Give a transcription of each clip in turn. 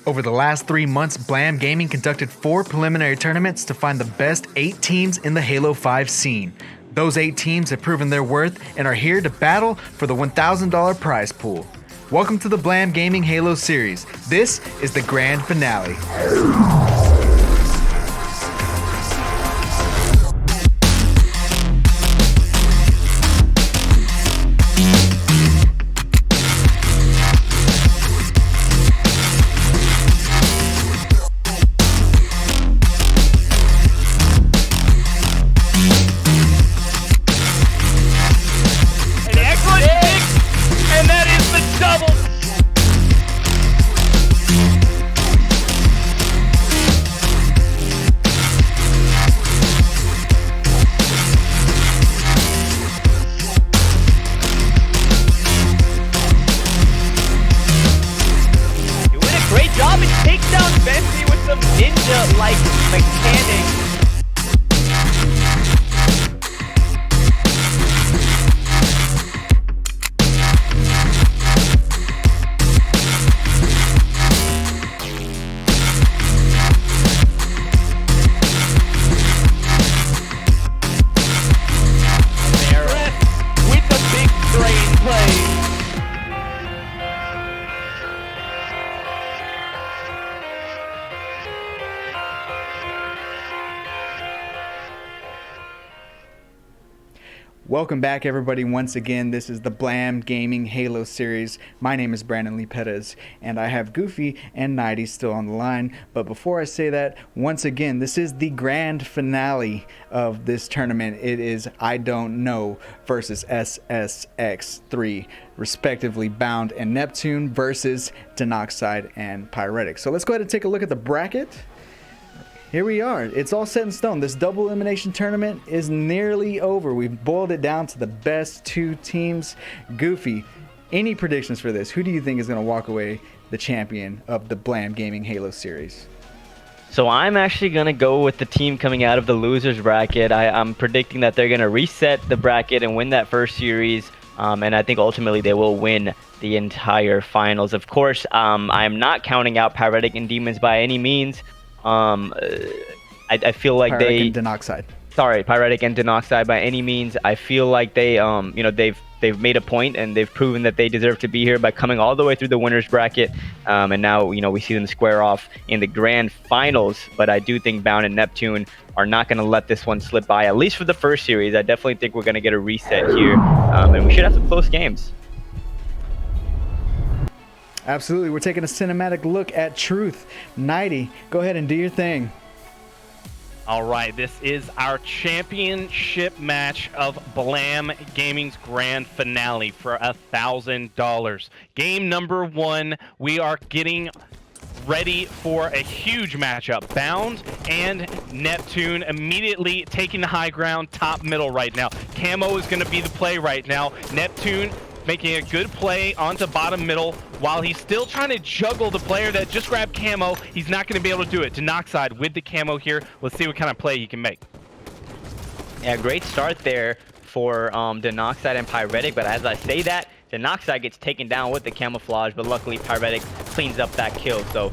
Over the last 3 months, Blam Gaming conducted 4 preliminary tournaments to find the best 8 teams in the Halo 5 scene. Those 8 teams have proven their worth and are here to battle for the $1,000 prize pool. Welcome to the Blam Gaming Halo series. This is the Grand Finale. Ninja-like mechanics. With the big brain play. Welcome back, everybody. Once again, this is the Blam Gaming Halo series. My name is Brandon Lee Perez, and I have Goofy and Nighty still on the line. But before I say that, once again, this is the grand finale of this tournament. It is I Don't Know versus SSX3, respectively, Bound and Neptune versus Danoxide and Pyrettic. So let's go ahead and take a look at the bracket. Here we are. It's all set in stone. This double elimination tournament is nearly over. We've boiled it down to the best 2 teams. Goofy, any predictions for this? Who do you think is going to walk away the champion of the Blam Gaming Halo series? So I'm actually going to go with the team coming out of the losers bracket. I'm predicting that they're going to reset the bracket and win that first series. And I think ultimately they will win the entire finals. Of course, I'm not counting out Pyrettic and Demons by any means. I feel like Pyrettic and Danoxide. Sorry, Pyrettic and Danoxide by any means. I feel like they, they've made a point and they've proven that they deserve to be here by coming all the way through the winners bracket. And now, we see them square off in the grand finals. But I do think Bound and Neptune are not going to let this one slip by, at least for the first series. I definitely think we're going to get a reset here, and we should have some close games. Absolutely. We're taking a cinematic look at Truth. Nighty, go ahead and do your thing. All right, this is our championship match of Blam Gaming's grand finale for $1,000. Game number 1, we are getting ready for a huge matchup. Bound and Neptune immediately taking the high ground, top middle right now. Camo is going to be the play right now. Neptune making a good play onto bottom middle while he's still trying to juggle the player that just grabbed camo. He's not going to be able to do it. Danoxide with the camo here. Let's see what kind of play he can make. Yeah, great start there for Danoxide and Pyrettic, but as I say that, Danoxide gets taken down with the camouflage, but luckily Pyrettic cleans up that kill. So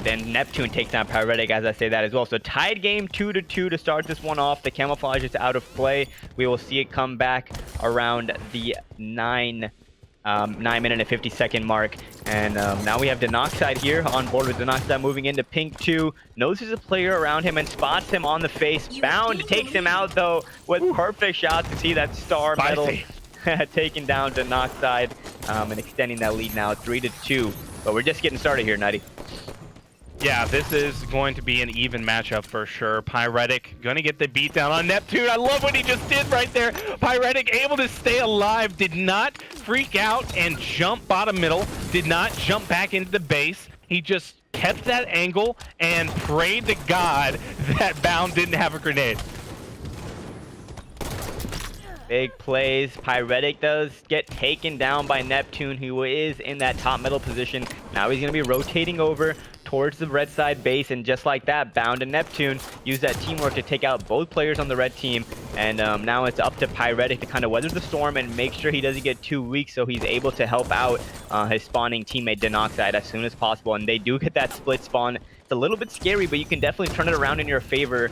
then Neptune takes down Pyrettic as I say that as well. So tied game 2-2 to start this one off. The camouflage is out of play. We will see it come back around the 9 minute and 50-second mark. And now we have Danoxide here on board with Danoxide moving into pink 2. Knows there's a player around him and spots him on the face. Bound takes him out though with perfect shots to see that star medal taking down Danoxide and extending that lead now 3-2. But we're just getting started here, Nighty. Yeah, this is going to be an even matchup for sure. Pyrettic going to get the beat down on Neptune. I love what he just did right there. Pyrettic able to stay alive, did not freak out and jump bottom middle, did not jump back into the base. He just kept that angle and prayed to God that Bound didn't have a grenade. Big plays. Pyrettic does get taken down by Neptune, who is in that top middle position. Now he's going to be rotating over towards the red side base, and just like that, Bound and Neptune use that teamwork to take out both players on the red team And now it's up to Pyrettic to kind of weather the storm and make sure he doesn't get too weak, so he's able to help out his spawning teammate Danoxide as soon as possible. And they do get that split spawn. It's a little bit scary, but you can definitely turn it around in your favor,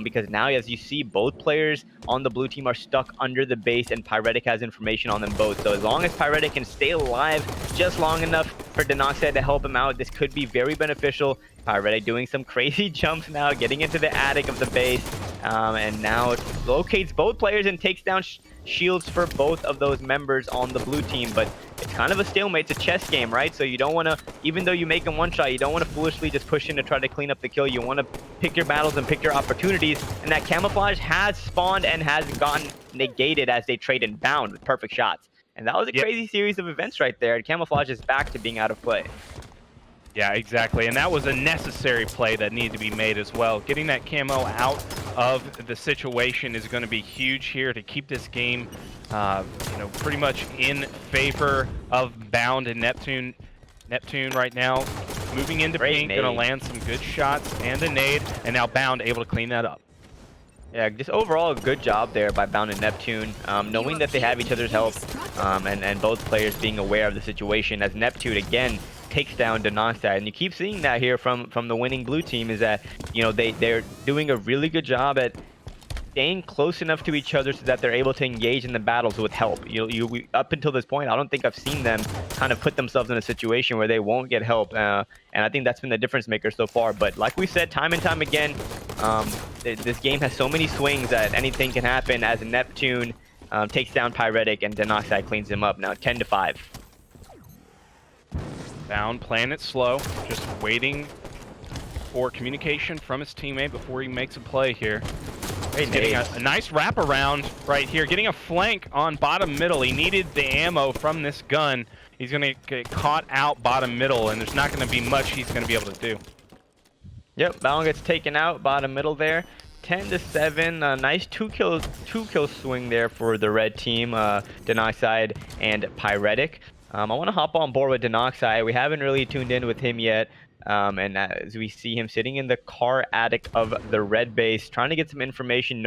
because now, as you see, both players on the blue team are stuck under the base, and Pyrettic has information on them both. So as long as Pyrettic can stay alive just long enough for Danoxide to help him out, this could be very beneficial. Pyrettic doing some crazy jumps now, getting into the attic of the base, and now it locates both players and takes down shields for both of those members on the blue team. But it's kind of a stalemate. It's a chess game, right? So you don't want to, even though you make them one shot, you don't want to foolishly just push in to try to clean up the kill. You want to pick your battles and pick your opportunities, and that camouflage has spawned and has gotten negated as they trade and bound with perfect shots. And that was a crazy series of events right there. Camouflage is back to being out of play. Yeah, exactly. And that was a necessary play that needed to be made as well. Getting that camo out of the situation is going to be huge here to keep this game, pretty much in favor of Bound and Neptune. Neptune right now moving into pink, going to land some good shots and a nade, and now Bound able to clean that up. Yeah, just overall a good job there by Bound and Neptune, knowing that they have each other's help, and both players being aware of the situation, as Neptune again takes down Danoxide. And you keep seeing that here from the winning blue team, is that, they're doing a really good job at staying close enough to each other so that they're able to engage in the battles with help. Up until this point, I don't think I've seen them kind of put themselves in a situation where they won't get help, and I think that's been the difference maker so far. But like we said time and time again, this game has so many swings that anything can happen, as Neptune takes down Pyrettic and Danoxide cleans him up. Now 10-5. Bound playing it slow, just waiting for communication from his teammate before he makes a play here. He's getting a nice wraparound right here, getting a flank on bottom middle. He needed the ammo from this gun. He's going to get caught out bottom middle, and there's not going to be much he's going to be able to do. Yep, Blam gets taken out bottom middle there. 10-7, nice two kill swing there for the red team, Danoxide and Pyrettic. I want to hop on board with Danoxide. We haven't really tuned in with him yet. And as we see him sitting in the car attic of the red base, trying to get some information,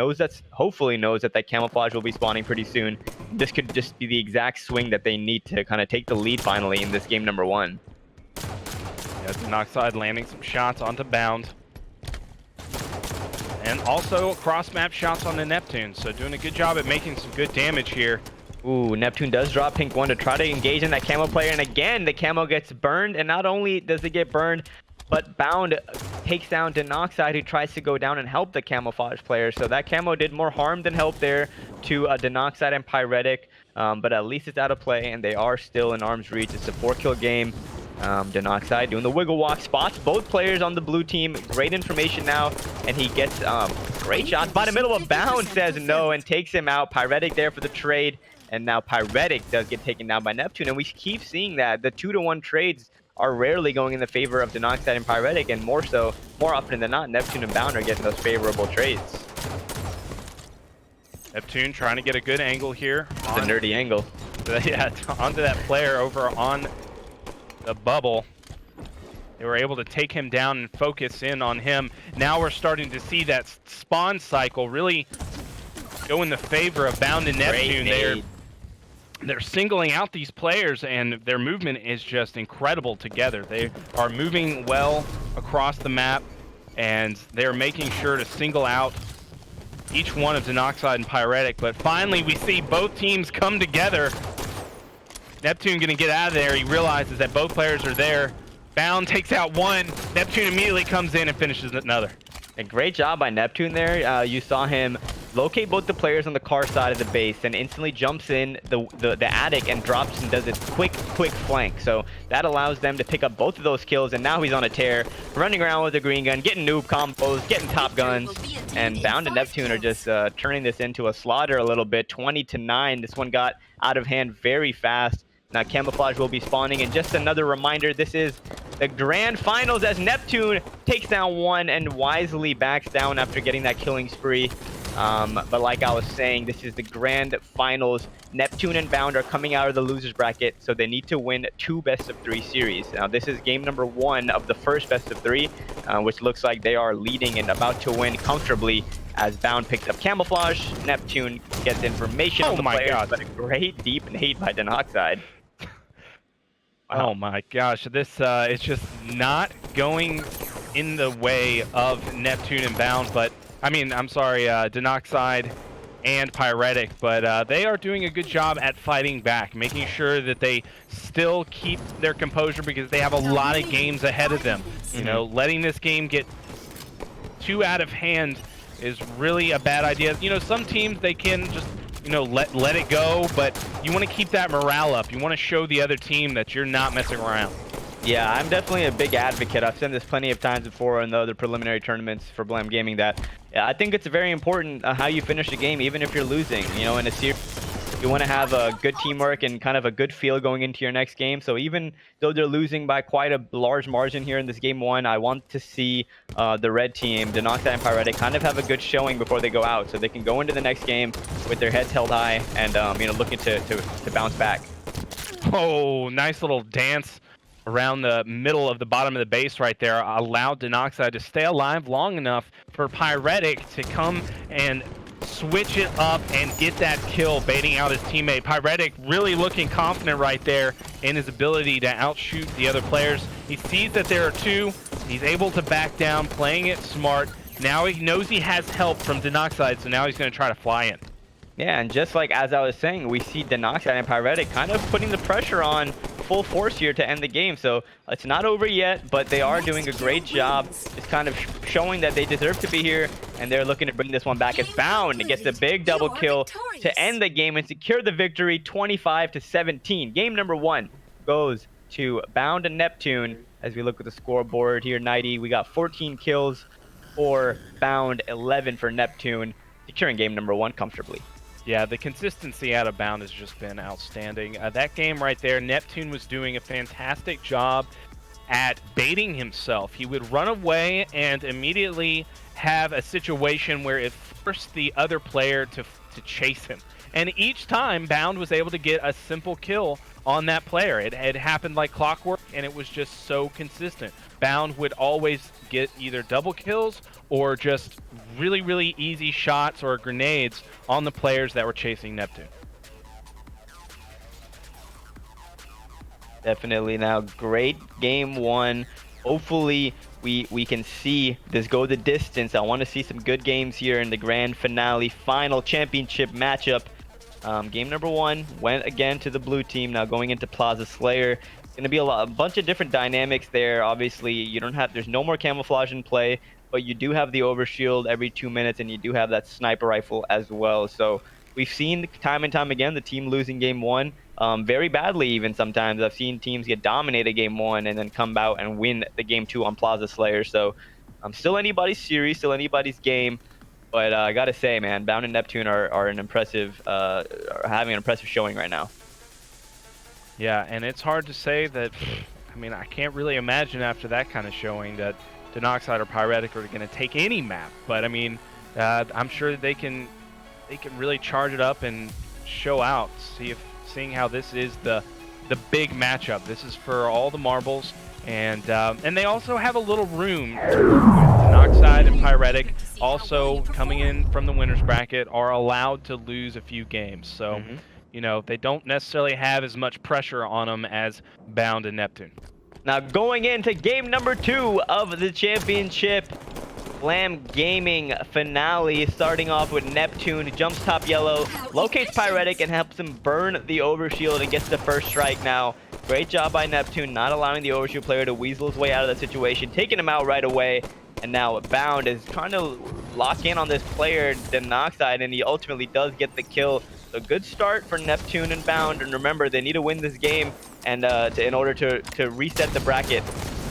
hopefully knows that camouflage will be spawning pretty soon. This could just be the exact swing that they need to kind of take the lead finally in this game number 1. Yeah, Danoxide landing some shots onto Bound. And also cross-map shots on the Neptune, so doing a good job at making some good damage here. Ooh, Neptune does drop pink 1 to try to engage in that camo player, and again, the camo gets burned, and not only does it get burned, but Bound takes down Danoxide, who tries to go down and help the camouflage player. So that camo did more harm than help there to Danoxide and Pyrettic, but at least it's out of play, and they are still in arm's reach. It's a 4-kill game. Danoxide doing the wiggle walk, spots both players on the blue team. Great information now, and he gets great shots. Bottom middle of Bound says no and takes him out. Pyrettic there for the trade. And now Pyrettic does get taken down by Neptune, and we keep seeing that the 2-to-1 trades are rarely going in the favor of Danoxide and Pyrettic, and more often than not, Neptune and Bound are getting those favorable trades. Neptune trying to get a good angle here. It's a nerdy angle. Yeah, onto that player over on the bubble. They were able to take him down and focus in on him. Now we're Starting to see that spawn cycle really go in the favor of Bound and Neptune. They're singling out these players, and their movement is just incredible together. They are moving well across the map, and they're making sure to single out each one of Danoxide and Pyrettic. But finally, we see both teams come together. Neptune going to get out of there. He realizes that both players are there. Bound takes out one. Neptune immediately comes in and finishes another. A great job by Neptune there. You saw him locate both the players on the car side of the base, and instantly jumps in the attic and drops and does a quick flank. So that allows them to pick up both of those kills, and now he's on a tear, running around with a green gun, getting noob combos, getting top guns, and Bound and Neptune are just turning this into a slaughter a little bit. 20-9. This one got out of hand very fast. Now camouflage will be spawning, and just another reminder, this is the grand finals as Neptune takes down 1 and wisely backs down after getting that killing spree. But like I was saying, this is the grand finals. Neptune and Bound are coming out of the losers bracket, so they need to win 2 best-of-3 series. Now this is game number 1 of the first best-of-3, which looks like they are leading and about to win comfortably as Bound picks up camouflage. Neptune gets information on the my players, God. but a great deep nade by Danoxide. Wow. Oh my gosh, this is just not going in the way of Neptune and Bound, but I mean, I'm sorry, Danoxide and Pyrettic, but they are doing a good job at fighting back, making sure that they still keep their composure because they have a lot of games ahead of them. You know, letting this game get too out of hand is really a bad idea. You know, some teams, they can just, you know, let it go, but you want to keep that morale up. You want to show the other team that you're not messing around. Yeah, I'm definitely a big advocate. I've said this plenty of times before in the other preliminary tournaments for Blam Gaming that I think it's very important how you finish a game, even if you're losing. You know, in a series, you want to have a good teamwork and kind of a good feel going into your next game. So even though they're losing by quite a large margin here in this game one, I want to see the red team, Danoxide and Pyrettic, kind of have a good showing before they go out, so they can go into the next game with their heads held high and you know, looking to bounce back. Oh, nice little dance around the middle of the bottom of the base right there allowed Danoxide to stay alive long enough for Pyrettic to come and switch it up and get that kill, baiting out his teammate. Pyrettic really looking confident right there in his ability to outshoot the other players. He sees that there are two. He's able to back down, playing it smart. Now he knows he has help from Danoxide, so now he's going to try to fly in. Yeah, and just like as I was saying, we see Danoxide and Pyrettic kind of putting the pressure on full force here to end the game. So it's not over yet, but they are doing a great job. It's kind of showing that they deserve to be here, and they're looking to bring this one back. It's Bound gets the big double kill to end the game and secure the victory, 25-17. Game number one goes to Bound and Neptune. As we look at the scoreboard here, 90, we got 14 kills for Bound, 11 for Neptune, securing game number one comfortably. Yeah, the consistency out of Bound has just been outstanding. That game right there, Neptune was doing a fantastic job at baiting himself. He would run away and immediately have a situation where it forced the other player to chase him. And each time, Bound was able to get a simple kill on that player. It happened like clockwork, and it was just so consistent. Bound would always get either double kills or just really, really easy shots or grenades on the players that were chasing Neptune. Definitely. Now, great game one. Hopefully, we can see this go the distance. I want to see some good games here in the grand finale final championship matchup. Game number one went again to the blue team. Now going into Plaza Slayer, going to be a bunch of different dynamics there. Obviously, you don't have, there's no more camouflage in play, but you do have the overshield every 2 minutes, and you do have that sniper rifle as well. So we've seen time and time again the team losing game one very badly. Even sometimes I've seen teams get dominated game one and then come out and win the game two on Plaza Slayer. So still anybody's series, still anybody's game. But I gotta say, man, Bound and Neptune are an impressive, are having an impressive showing right now. Yeah, and it's hard to say that. I mean, I can't really imagine after that kind of showing that Danoxide or Pyrettic are going to take any map. But I mean, I'm sure that they can really charge it up and show out. Seeing how this is the big matchup. This is for all the marbles, and they also have a little room. Danoxide and Pyrettic also coming in from the winners bracket are allowed to lose a few games. So, you know, they don't necessarily have as much pressure on them as Bound and Neptune. Now going into game number two of the championship Blam Gaming finale, starting off with Neptune, jumps top yellow, locates Pyrettic and helps him burn the overshield and gets the first strike now. Great job by Neptune, not allowing the overshield player to weasel his way out of the situation, taking him out right away. And now Bound is trying to lock in on this player, Danoxide, and he ultimately does get the kill. So good start for Neptune and Bound, and remember, they need to win this game and in order to reset the bracket.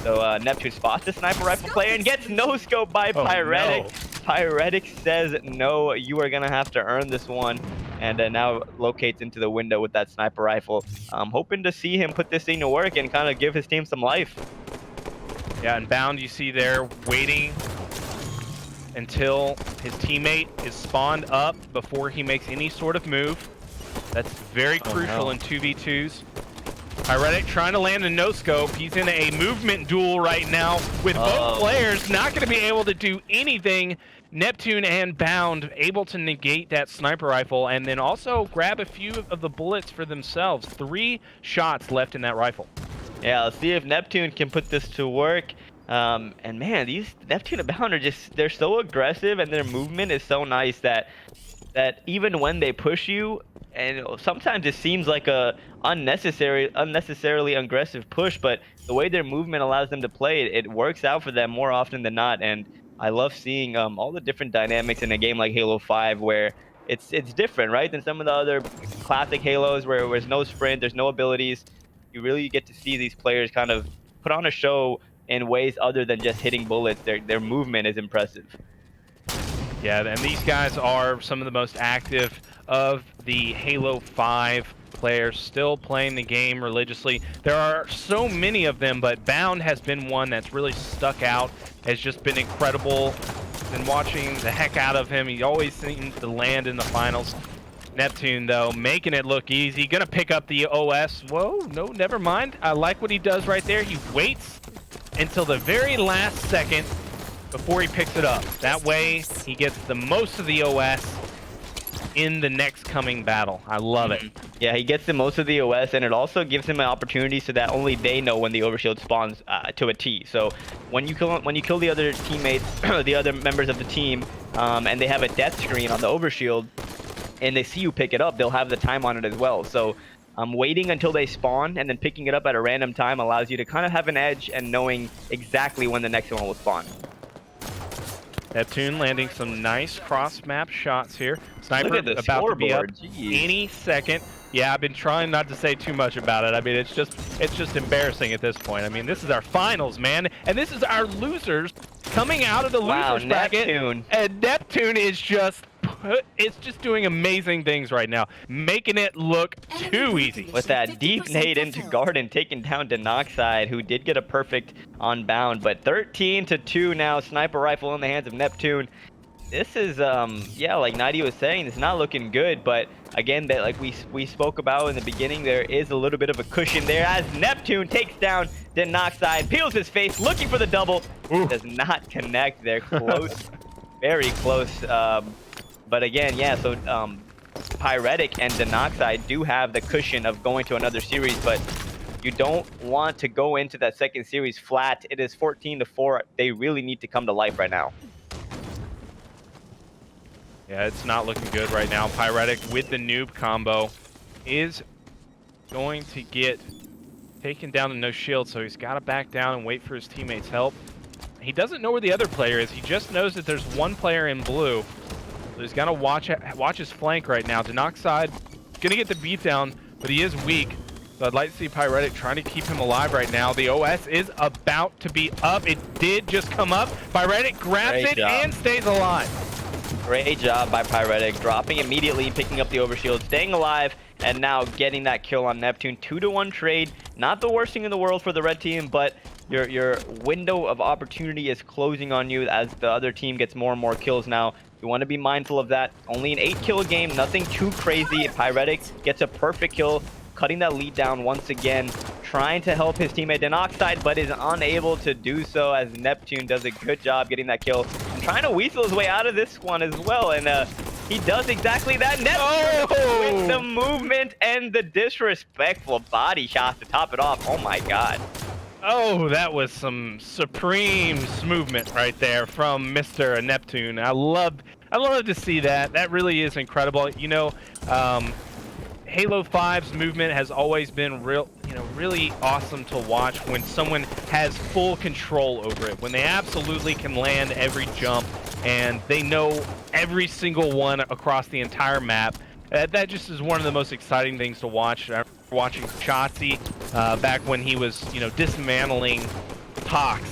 So Neptune spots the sniper rifle player and gets no-scope by Pyrettic. No. Pyrettic says, no, you are going to have to earn this one. And now locates into the window with that sniper rifle. I'm hoping to see him put this thing to work and kind of give his team some life. Yeah, and Bound, you see there, waiting until his teammate is spawned up before he makes any sort of move. That's very crucial in 2v2s. Pyrettic trying to land a no-scope. He's in a movement duel right now with both players. Not going to be able to do anything. Neptune and Bound able to negate that sniper rifle and then also grab a few of the bullets for themselves. 3 shots left in that rifle. Yeah, let's see if Neptune can put this to work. And man, these Neptune and Bound are they're so aggressive, and their movement is so nice that even when they push you, and sometimes it seems like a unnecessarily aggressive push, but the way their movement allows them to play it works out for them more often than not. And I love seeing all the different dynamics in a game like Halo 5 where it's different, right, than some of the other classic Halos where there's no sprint, there's no abilities. You really get to see these players kind of put on a show in ways other than just hitting bullets. Their movement is impressive. Yeah, and these guys are some of the most active of the Halo 5 players, still playing the game religiously. There are so many of them, but Bound has been one that's really stuck out, has just been incredible. Been watching the heck out of him. He always seems to land in the finals. Neptune, though, making it look easy. Gonna pick up the OS. Whoa, no, never mind. I like what he does right there. He waits until the very last second before he picks it up. That way, he gets the most of the OS in the next coming battle. I love it. Yeah, he gets the most of the OS, and it also gives him an opportunity so that only they know when the overshield spawns to a T. So when you kill the other teammates, the other members of the team, and they have a death screen on the overshield, and they see you pick it up, they'll have the time on it as well. So waiting until they spawn and then picking it up at a random time allows you to kind of have an edge and knowing exactly when the next one will spawn. Neptune landing some nice cross-map shots here. Sniper Look at the about to be up scoreboard. Jeez. any second. Yeah, I've been trying not to say too much about it. I mean, it's just embarrassing at this point. I mean, this is our finals, man, and this is our losers coming out of the losers bracket. Neptune. And Neptune is just doing amazing things right now, making it look too easy. With that deep nade into Garden, taking down Danoxide, who did get a perfect on Bound, but 13-2 now, sniper rifle in the hands of Neptune. This is, yeah, like Nadi was saying, it's not looking good, but again, that like we spoke about in the beginning, there is a little bit of a cushion there as Neptune takes down Danoxide, peels his face, looking for the double. Does not connect. They're close, very close. But again, yeah, so Pyrettic and Danoxide do have the cushion of going to another series, but you don't want to go into that second series flat. It is 14-4. They really need to come to life right now. Yeah, it's not looking good right now. Pyrettic with the noob combo is going to get taken down to no shield, so he's got to back down and wait for his teammates' help. He doesn't know where the other player is. He just knows that there's one player in blue. So he's got to watch his flank right now. Danoxide gonna get the beat down, but he is weak. So I'd like to see Pyrettic trying to keep him alive right now. The OS is about to be up. It did just come up. Pyrettic grabs it and stays alive. Great job by Pyrettic, dropping immediately, picking up the overshield, staying alive, and now getting that kill on Neptune. 2-1 trade. Not the worst thing in the world for the red team, but your window of opportunity is closing on you as the other team gets more and more kills now. You want to be mindful of that. Only an 8-kill game, nothing too crazy. Pyrettic gets a perfect kill, cutting that lead down once again, trying to help his teammate Danoxide, but is unable to do so as Neptune does a good job getting that kill. And trying to weasel his way out of this one as well, and he does exactly that. Neptune with the movement and the disrespectful body shots to top it off. Oh my god. Oh, that was some supreme movement right there from Mr. Neptune. I love to see that. That really is incredible. You know, Halo 5's movement has always been really awesome to watch when someone has full control over it. When they absolutely can land every jump and they know every single one across the entire map. That just is one of the most exciting things to watch. I remember watching Shotzi back when he was, dismantling Tox.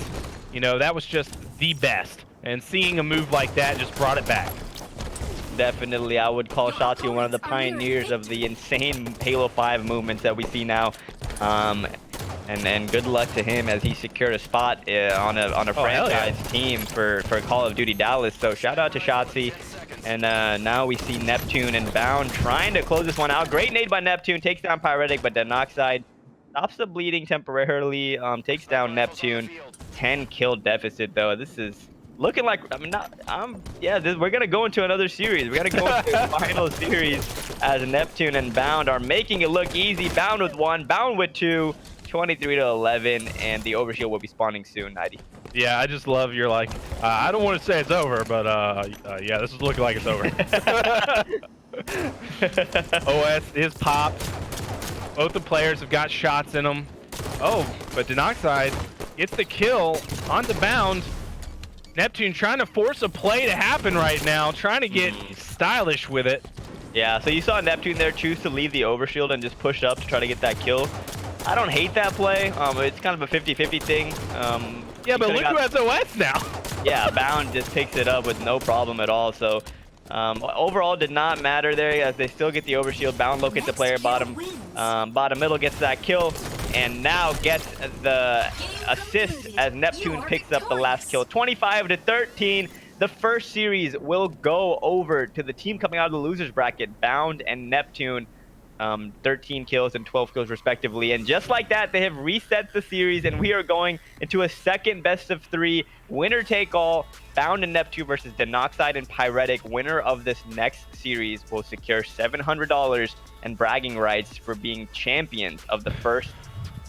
That was just the best. And seeing a move like that just brought it back. Definitely, I would call Shotzi one of the pioneers of the insane Halo 5 movements that we see now. And good luck to him as he secured a spot on a franchise team for Call of Duty Dallas. So shout out to Shotzi. And now we see Neptune and Bound trying to close this one out. Great nade by Neptune, takes down Pyrettic, but Danoxide stops the bleeding temporarily, takes down Neptune. 10 kill deficit though. This is looking like we're gonna go into another series. We're gonna go into a final series as Neptune and Bound are making it look easy. Bound with 1, Bound with 2, 23-11, and the overshield will be spawning soon. 90. Yeah, I just love your like. I don't want to say it's over, but yeah, this is looking like it's over. OS is popped. Both the players have got shots in them. Oh, but Danoxide gets the kill onto Bound. Neptune trying to force a play to happen right now, trying to get stylish with it. Yeah, so you saw Neptune there choose to leave the overshield and just push up to try to get that kill. I don't hate that play. It's kind of a 50-50 thing. Yeah, but look who has OS now. Yeah, Bound just picks it up with no problem at all. So overall did not matter there as they still get the overshield. Bound locates the player bottom. Bottom middle gets that kill and now gets the assist as Neptune picks up the last kill. 25-13. The first series will go over to the team coming out of the losers bracket, Bound and Neptune. 13 kills and 12 kills respectively, and just like that they have reset the series and we are going into a second best of 3 winner take all. Bound and Neptune versus Danoxide and Pyrettic. Winner of this next series will secure $700 and bragging rights for being champions of the first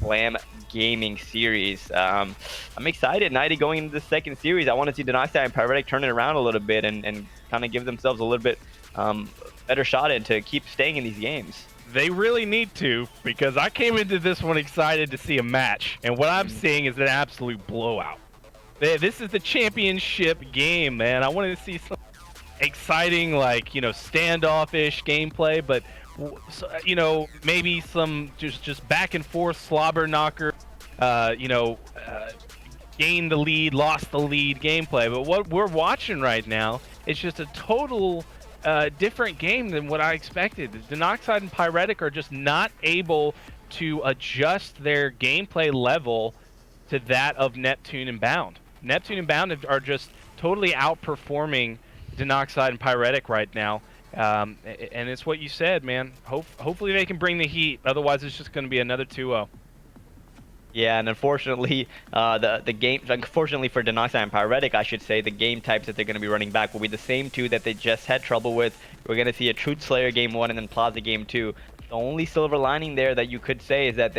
Blam gaming series. I'm excited, 90, going into the second series. I want to see Danoxide and Pyrettic turn it around a little bit and kind of give themselves a little bit better shot at to keep staying in these games. They really need to, because I came into this one excited to see a match, and what I'm seeing is an absolute blowout. This is the championship game, man. I wanted to see some exciting, like, you know, standoffish gameplay, but you know, maybe some just back and forth slobber knocker, gained the lead, lost the lead gameplay. But what we're watching right now is just a total different game than what I expected. Danoxide and Pyrettic are just not able to adjust their gameplay level to that of Neptune and Bound. Neptune and Bound are just totally outperforming Danoxide and Pyrettic right now. And it's what you said, man. Hopefully they can bring the heat. Otherwise, it's just going to be another 2-0. Yeah, and unfortunately, unfortunately for Danoxide and Pyrettic, I should say, the game types that they're going to be running back will be the same two that they just had trouble with. We're going to see a Truth Slayer game 1 and then Plaza game 2. The only silver lining there that you could say is that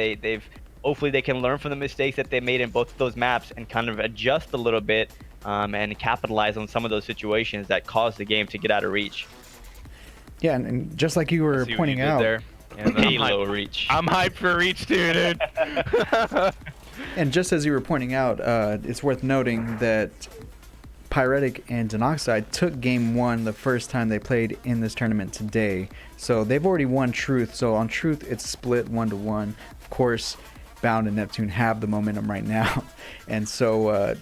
hopefully they can learn from the mistakes that they made in both of those maps and kind of adjust a little bit and capitalize on some of those situations that caused the game to get out of reach. Yeah, and just like you were pointing out there. And Halo Reach. I'm hyped for Reach too, dude. And just as you were pointing out, it's worth noting that Pyrettic and Danoxide took game 1 the first time they played in this tournament today. So they've already won Truth. So on Truth, it's split 1-1. Of course, Bound and Neptune have the momentum right now. And so,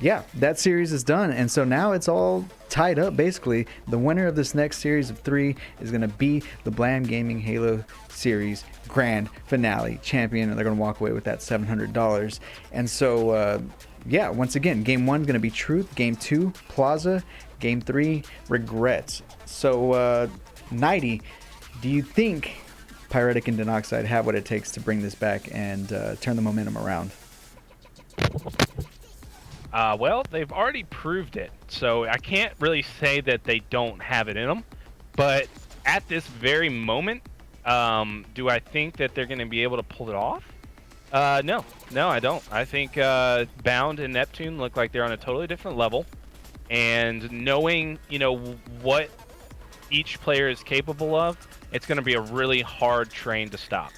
yeah, that series is done. And so now it's all tied up, basically. The winner of this next series of 3 is going to be the Blam Gaming Halo Series Grand Finale champion, and they're going to walk away with that $700. And so, yeah, once again, game 1 is going to be Truth, game 2, Plaza, game 3, Regrets. So, 90, do you think Pyrettic and Danoxide have what it takes to bring this back and turn the momentum around? Well, they've already proved it, so I can't really say that they don't have it in them. But at this very moment, do I think that they're going to be able to pull it off? No, I don't. I think Bound and Neptune look like they're on a totally different level, and knowing, you know, what each player is capable of, it's going to be a really hard train to stop.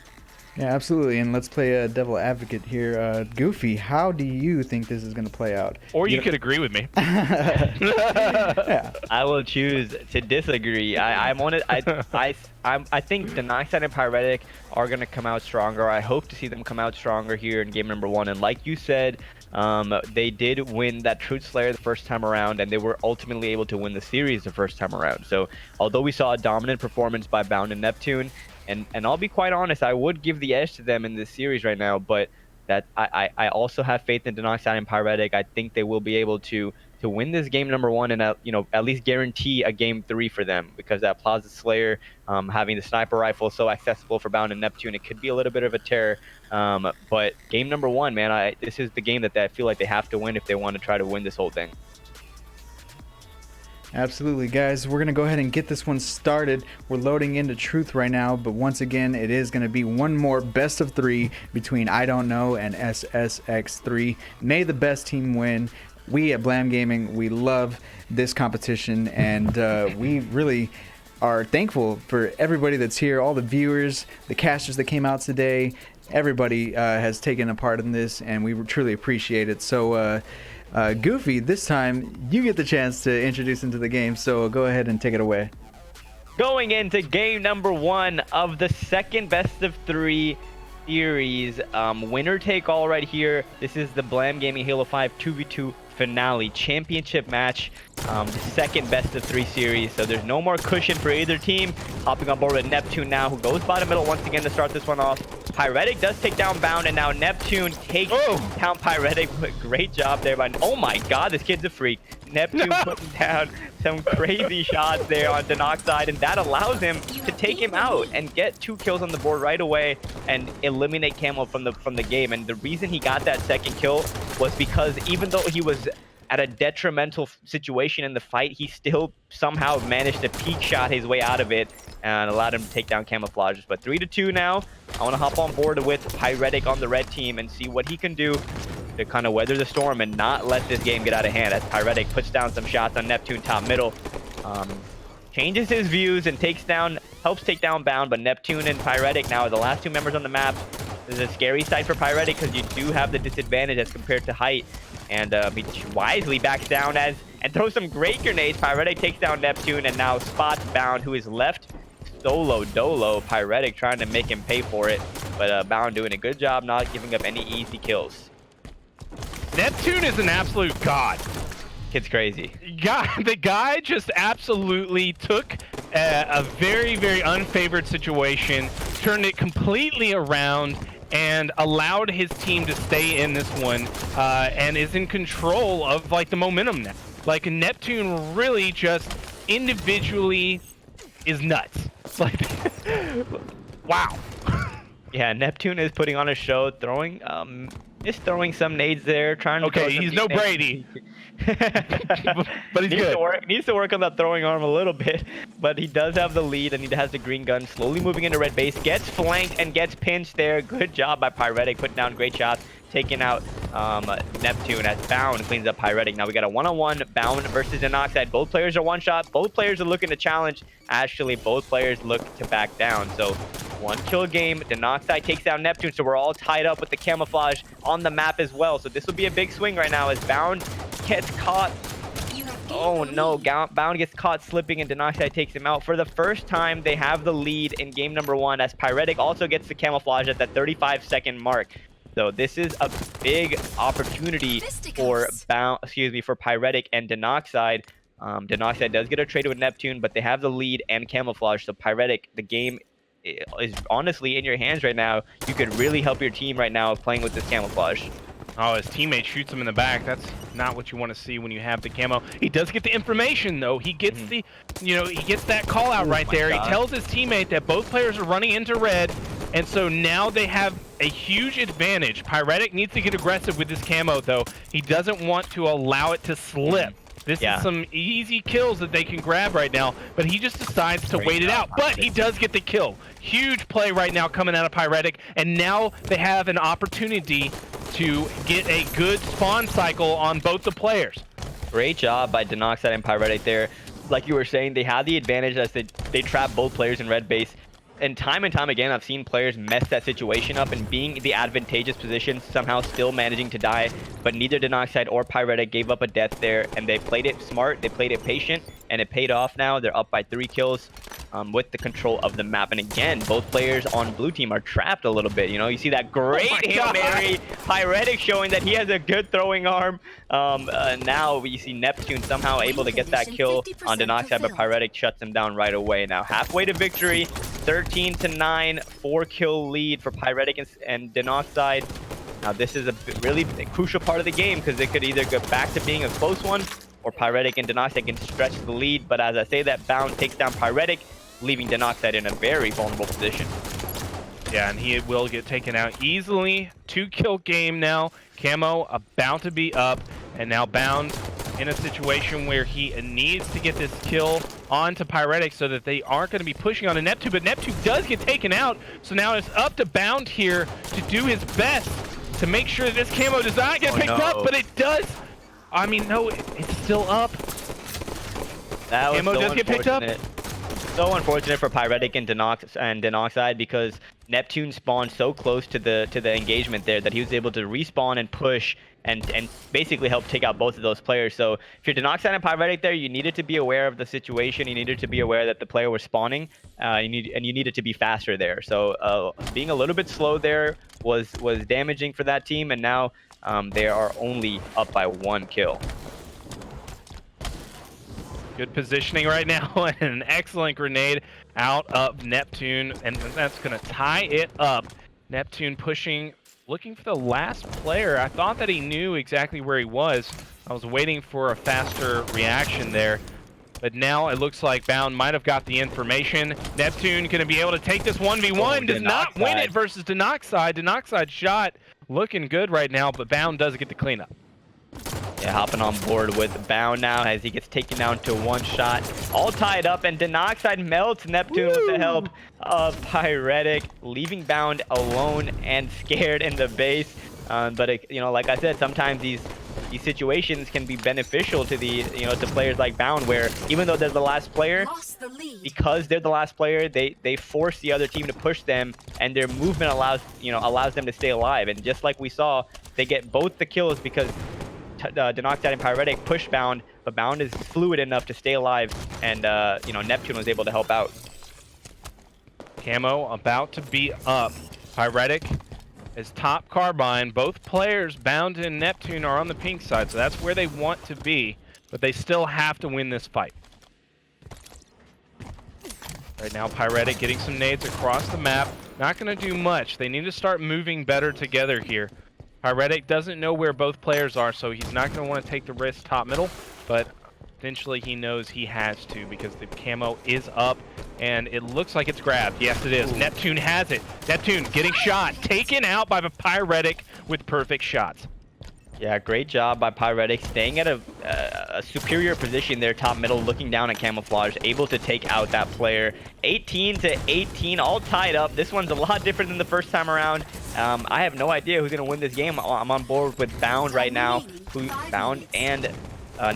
Yeah, absolutely. And let's play a devil advocate here. Goofy, how do you think this is going to play out? Or you could agree with me. Yeah. I will choose to disagree. I think Danoxide and Pyrettic are going to come out stronger. I hope to see them come out stronger here in game number 1. And like you said, they did win that Truth Slayer the first time around, and they were ultimately able to win the series the first time around. So although we saw a dominant performance by Bound and Neptune, and I'll be quite honest, I would give the edge to them in this series right now, but that I also have faith in Danoxide and Pyrettic. I think they will be able to win this game number 1 and at least guarantee a game 3 for them, because that Plaza Slayer, having the sniper rifle so accessible for Bound and Neptune, it could be a little bit of a terror. But game number 1, man, this is the game that I feel like they have to win if they want to try to win this whole thing. Absolutely, guys. We're going to go ahead and get this one started. We're loading into Truth right now, but once again, it is going to be one more best of 3 between I Don't Know and SSX3. May the best team win. We at Blam Gaming, we love this competition, and we really are thankful for everybody that's here, all the viewers, the casters that came out today. Everybody has taken a part in this, and we truly appreciate it. So, Goofy, this time you get the chance to introduce into the game, so go ahead and take it away. Going into game number 1 of the second best of 3 series, winner take all right here. This is the Blam Gaming Halo 5 2v2 finale championship match, the second best of 3 series, so there's no more cushion for either team. Hopping on board with Neptune now, who goes bottom middle once again to start this one off. Pyrettic does take down Bound, and now Neptune takes down Pyrettic. Great job there by, oh my god, this kid's a freak. Neptune putting down some crazy shots there on Danoxide, and that allows him to take him out and get 2 kills on the board right away and eliminate Camo from the game. And the reason he got that second kill was because even though he was at a detrimental situation in the fight, he still somehow managed to peak shot his way out of it and allowed him to take down Camouflages. But 3-2 now. I want to hop on board with Pyrettic on the red team and see what he can do to kind of weather the storm and not let this game get out of hand, as Pyrettic puts down some shots on Neptune top middle. Changes his views and helps take down Bound, but Neptune and Pyrettic now are the last 2 members on the map. This is a scary sight for Pyrettic because you do have the disadvantage as compared to height. And he wisely backs down and throws some great grenades. Pyrettic takes down Neptune and now spots Bound, who is left solo dolo. Pyrettic trying to make him pay for it, but Bound doing a good job not giving up any easy kills. Neptune is an absolute god. Kid's crazy. The guy just absolutely took a very, very unfavored situation, turned it completely around, and allowed his team to stay in this one, and is in control of like the momentum now. Like Neptune really just individually is nuts. It's like, wow. Yeah, Neptune is putting on a show, throwing some nades there, trying to. Okay, he's no Brady. but he's good. Needs to work on that throwing arm a little bit, but he does have the lead, and he has the green gun. Slowly moving into red base, gets flanked and gets pinched there. Good job by Pyrettic, putting down great shots, taking out Neptune as Bound cleans up Pyrettic. Now we got a 1-on-1 Bound versus Danoxide. Both players are one shot. Both players are looking to challenge. Actually, both players look to back down. So 1 kill game. Danoxide takes down Neptune, so we're all tied up with the camouflage on the map as well. So this will be a big swing right now as Bound gets caught. Oh no, Bound gets caught slipping and Danoxide takes him out. For the first time, they have the lead in game number 1 as Pyrettic also gets the camouflage at that 35-second mark. So this is a big opportunity for Pyrettic and Danoxide. Danoxide does get a trade with Neptune, but they have the lead and camouflage. So Pyrettic, the game is honestly in your hands right now. You could really help your team right now playing with this camouflage. Oh, his teammate shoots him in the back. That's not what you want to see when you have the camo. He does get the information though. He gets the, he gets that call out right there. God. He tells his teammate that both players are running into red, and so now they have a huge advantage. Pyrettic needs to get aggressive with this camo though. He doesn't want to allow it to slip. This is some easy kills that they can grab right now, but he just decides to wait it out. But he does get the kill. Huge play right now coming out of Pyrettic, and now they have an opportunity to get a good spawn cycle on both the players. Great job by Danoxide and Pyrettic there. Like you were saying, they had the advantage as they trap both players in red base. And time again, I've seen players mess that situation up and being the advantageous position, somehow still managing to die. But neither Danoxide or Pyrettic gave up a death there, and they played it smart, they played it patient, and it paid off now. They're up by 3 kills with the control of the map. And again, both players on blue team are trapped a little bit. You see that great Hail Mary. Pyrettic showing that he has a good throwing arm. Now we see Neptune somehow able to get that kill on Danoxide, but Pyrettic shuts him down right away. Now halfway to victory. 13-9, 4-kill lead for Pyrettic and Danoxide. Now this is a really crucial part of the game because it could either go back to being a close one or Pyrettic and Danoxide can stretch the lead. But as I say that, Bound takes down Pyrettic, leaving Danoxide in a very vulnerable position. Yeah, and he will get taken out easily. 2-kill game now. Camo about to be up, and now Bound in a situation where he needs to get this kill onto Pyrettic so that they aren't going to be pushing on a Neptune, but Neptune does get taken out, so now it's up to Bound here to do his best to make sure that this camo does not get picked up, but it does. I mean, no, it's still up. That was camo so does get picked up. So unfortunate for Pyrettic and Danoxide because Neptune spawned so close to the engagement there that he was able to respawn and push and basically help take out both of those players. So if you're Danoxide and Pyrettic there, you needed to be aware of the situation. You needed to be aware that the player was spawning. You needed to be faster there. So being a little bit slow there was damaging for that team, and now they are only up by 1 kill. Good positioning right now, and an excellent grenade out of Neptune, and that's going to tie it up. Neptune pushing, looking for the last player. I thought that he knew exactly where he was. I was waiting for a faster reaction there, but now it looks like Bound might have got the information. Neptune going to be able to take this 1v1, does not win it versus Danoxide. Danoxide shot looking good right now, but Bound does get the cleanup. Yeah, hopping on board with Bound now as he gets taken down to 1 shot. All tied up, and Danoxide melts Neptune with the help of Pyrettic, leaving Bound alone and scared in the base. But you know, like I said, sometimes these situations can be beneficial to to players like Bound, where even though they're the last player, because they're the last player, they force the other team to push them, and their movement allows them to stay alive. And just like we saw, they get both the kills because Danoxide and Pyrettic push Bound, but Bound is fluid enough to stay alive, and Neptune was able to help out. Camo about to be up. Pyrettic is top carbine. Both players, Bound and Neptune, are on the pink side, so that's where they want to be, but they still have to win this fight. Right now, Pyrettic getting some nades across the map. Not going to do much. They need to start moving better together here. Pyrettic doesn't know where both players are, so he's not going to want to take the risk top middle, but eventually he knows he has to because the camo is up, and it looks like it's grabbed. Yes, it is. Ooh. Neptune has it. Neptune getting shot, taken out by the Pyrettic with perfect shots. Yeah, great job by Pyrettic, staying at a superior position there, top middle, looking down at Camouflage, able to take out that player. 18-18, all tied up. This one's a lot different than the first time around. I have no idea who's going to win this game. I'm on board with Bound right now. Bound and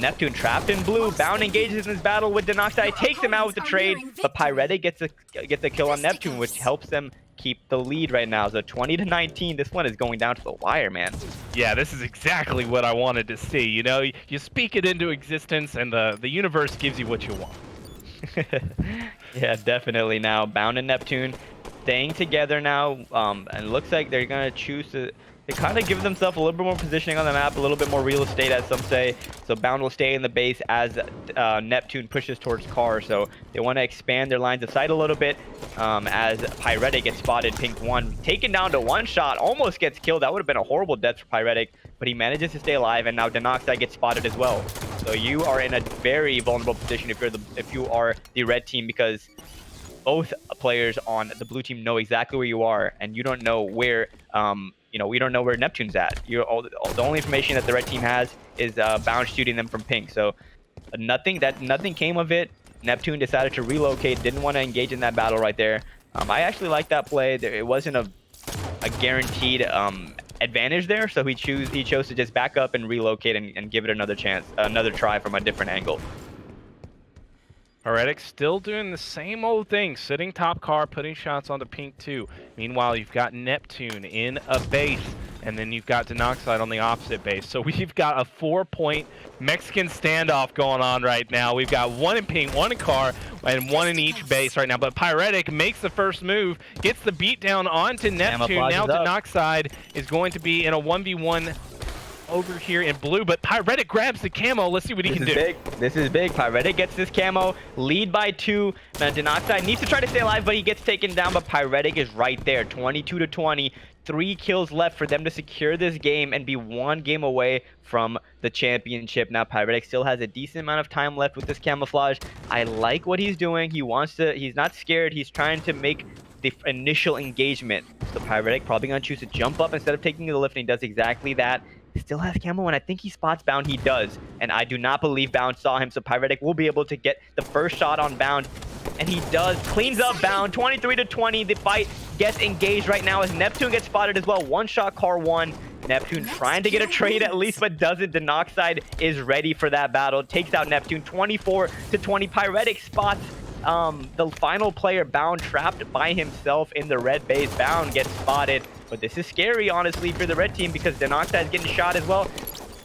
Neptune trapped in blue. Bound engages in this battle with Danoxide, takes him out with the trade, but Pyrettic gets a kill on Neptune, which helps them keep the lead right now. So 20-19, this one is going down to the wire, man. Yeah, this is exactly what I wanted to see. You know, you speak it into existence, and the universe gives you what you want. Yeah, definitely. Now Bound and Neptune staying together now, and it looks like they're gonna choose to kind of give themselves a little bit more positioning on the map, a little bit more real estate, as some say. So Bound will stay in the base as Neptune pushes towards Car. So they want to expand their lines of sight a little bit, as Pyrettic gets spotted, pink 1, taken down to 1 shot, almost gets killed. That would have been a horrible death for Pyrettic, but he manages to stay alive, and now Danoxide gets spotted as well. So you are in a very vulnerable position if you are the red team, because both players on the blue team know exactly where you are, and you don't know where we don't know where Neptune's at. The only information that the red team has is Bound shooting them from pink. So nothing came of it. Neptune decided to relocate, didn't want to engage in that battle right there. I actually like that play. It wasn't a guaranteed advantage there, so he chose to just back up and relocate and give it another chance, another try from a different angle. Pyrettic still doing the same old thing, sitting top car, putting shots onto pink 2. Meanwhile, you've got Neptune in a base, and then you've got Danoxide on the opposite base. So we've got a 4-point Mexican standoff going on right now. We've got 1 in pink, 1 in car, and 1 in each base right now. But Pyrettic makes the first move, gets the beat down onto Neptune. Now Danoxide is going to be in a 1v1 over here in blue, but Pyrettic grabs the camo. Let's see what he can do. This is big. Pyrettic gets this camo, lead by 2. Now Danoxide needs to try to stay alive, but he gets taken down, but Pyrettic is right there, 22-20. 3 kills left for them to secure this game and be 1 game away from the championship. Now Pyrettic still has a decent amount of time left with this camouflage. I like what he's doing. He's not scared. He's trying to make the initial engagement. So Pyrettic probably going to choose to jump up instead of taking the lift, and he does exactly that. still has camo, and I think he spots Bound. He does, and I do not believe Bound saw him, so Pyrettic will be able to get the first shot on Bound, and he does. Cleans up Bound, 23-20. The fight gets engaged right now as Neptune gets spotted as well. One shot, car one. Neptune trying to get a trade at least, but doesn't. Danoxide is ready for that battle. Takes out Neptune, 24-20. Pyrettic spots the final player, Bound, trapped by himself in the red base. Bound gets spotted, but this is scary, honestly, for the red team because Danoxide is getting shot as well.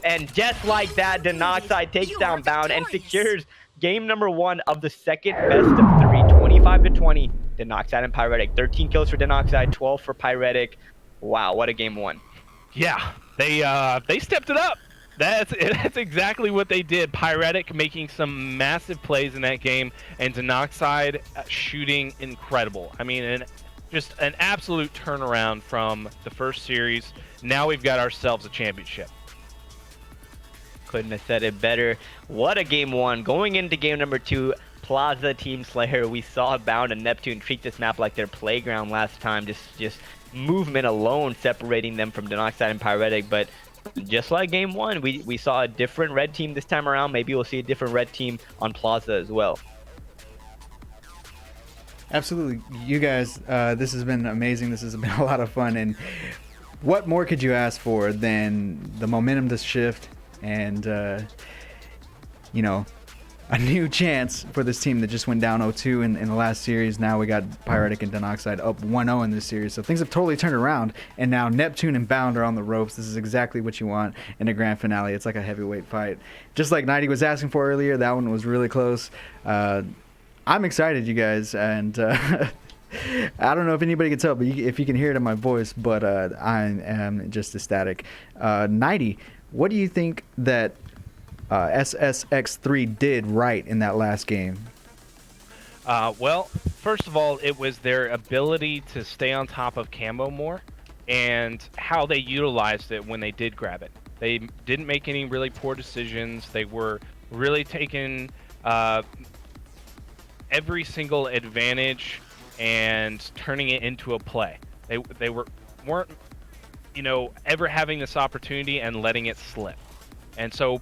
And just like that, Danoxide takes down Bound and secures game number 1 of the second best of 3, 25-20. Danoxide and Pyrettic. 13 kills for Danoxide, 12 for Pyrettic. Wow, what a game 1. Yeah, they stepped it up. That's exactly what they did. Pyrettic making some massive plays in that game, and Danoxide shooting incredible. I mean, just an absolute turnaround from the first series. Now we've got ourselves a championship. Couldn't have said it better. What a game 1. Going into game number 2, Plaza Team Slayer. We saw Bound and Neptune treat this map like their playground last time. Just movement alone separating them from Danoxide and Pyrettic, but just like game 1, we saw a different red team this time around. Maybe we'll see a different red team on Plaza as well. Absolutely. You guys, this has been amazing. This has been a lot of fun. And what more could you ask for than the momentum to shift and, you know, a new chance for this team that just went down 0-2 in the last series. Now we got Pyrettic and Danoxide up 1-0 in this series. So things have totally turned around, and now Neptune and Bound are on the ropes. This is exactly what you want in a grand finale. It's like a heavyweight fight. Just like Nighty was asking for earlier, that one was really close. I'm excited, you guys, and I don't know if anybody can tell, but if you can hear it in my voice, but I am just ecstatic. Nighty, what do you think that SSX3 did right in that last game? Well, first of all, it was their ability to stay on top of camo more and how they utilized it when they did grab it. They didn't make any really poor decisions. They were really taking every single advantage and turning it into a play. They weren't, you know, ever having this opportunity and letting it slip. And so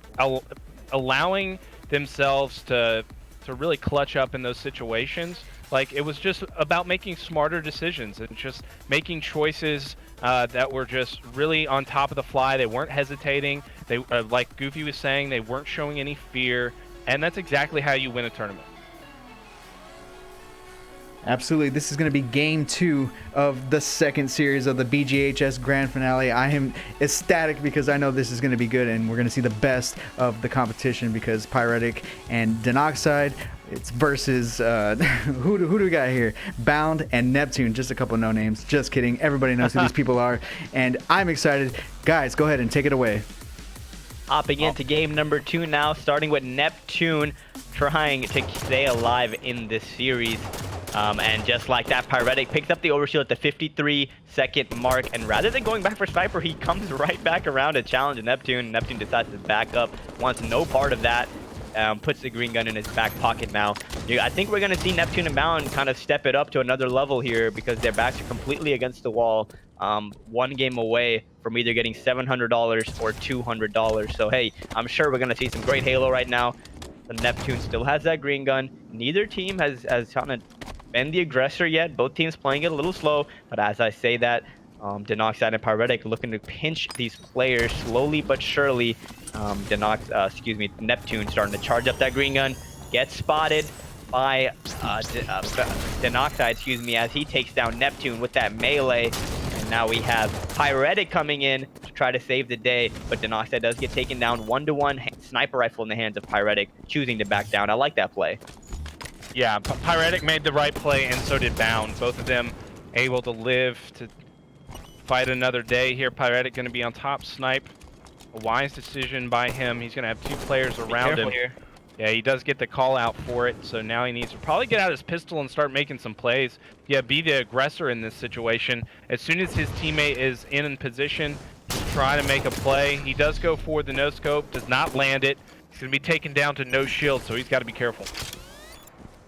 allowing themselves to really clutch up in those situations, like, it was just about making smarter decisions and just making choices that were just really on top of the fly. They weren't hesitating. They, like Goofy was saying, they weren't showing any fear. And that's exactly how you win a tournament. Absolutely. This is going to be game 2 of the second series of the BGHS Grand Finale. I am ecstatic because I know this is going to be good, and we're going to see the best of the competition because Pyrettic and Danoxide, it's versus, who do we got here? Bound and Neptune. Just a couple no names. Just kidding. Everybody knows who these people are, and I'm excited. Guys, go ahead and take it away. Hopping into game number 2 now, starting with Neptune trying to stay alive in this series. And just like that, Pyrettic picks up the overshield at the 53-second mark, and rather than going back for Sniper, he comes right back around to challenge Neptune. Neptune decides to back up, wants no part of that, puts the green gun in his back pocket now. I think we're going to see Neptune and Bound kind of step it up to another level here because their backs are completely against the wall. One game away from either getting $700 or $200. So, hey, I'm sure we're going to see some great Halo right now. The Neptune still has that green gun. Neither team has kind of been the aggressor yet. Both teams playing it a little slow, but as I say that, Danoxide and Pyrettic looking to pinch these players slowly but surely. Neptune starting to charge up that green gun, gets spotted by Danoxide, as he takes down Neptune with that melee. And now we have Pyrettic coming in to try to save the day, but Danoxide does get taken down 1-to-1. Sniper rifle in the hands of Pyrettic, choosing to back down. I like that play. Yeah, Pyrettic made the right play, and so did Bound. Both of them able to live to fight another day here. Pyrettic going to be on top. Snipe, a wise decision by him. He's going to have 2 players around him. Here. Yeah, he does get the call out for it, so now he needs to probably get out his pistol and start making some plays. Yeah, be the aggressor in this situation. As soon as his teammate is in position, try to make a play. He does go for the no-scope, does not land it. He's going to be taken down to no shield, so he's got to be careful.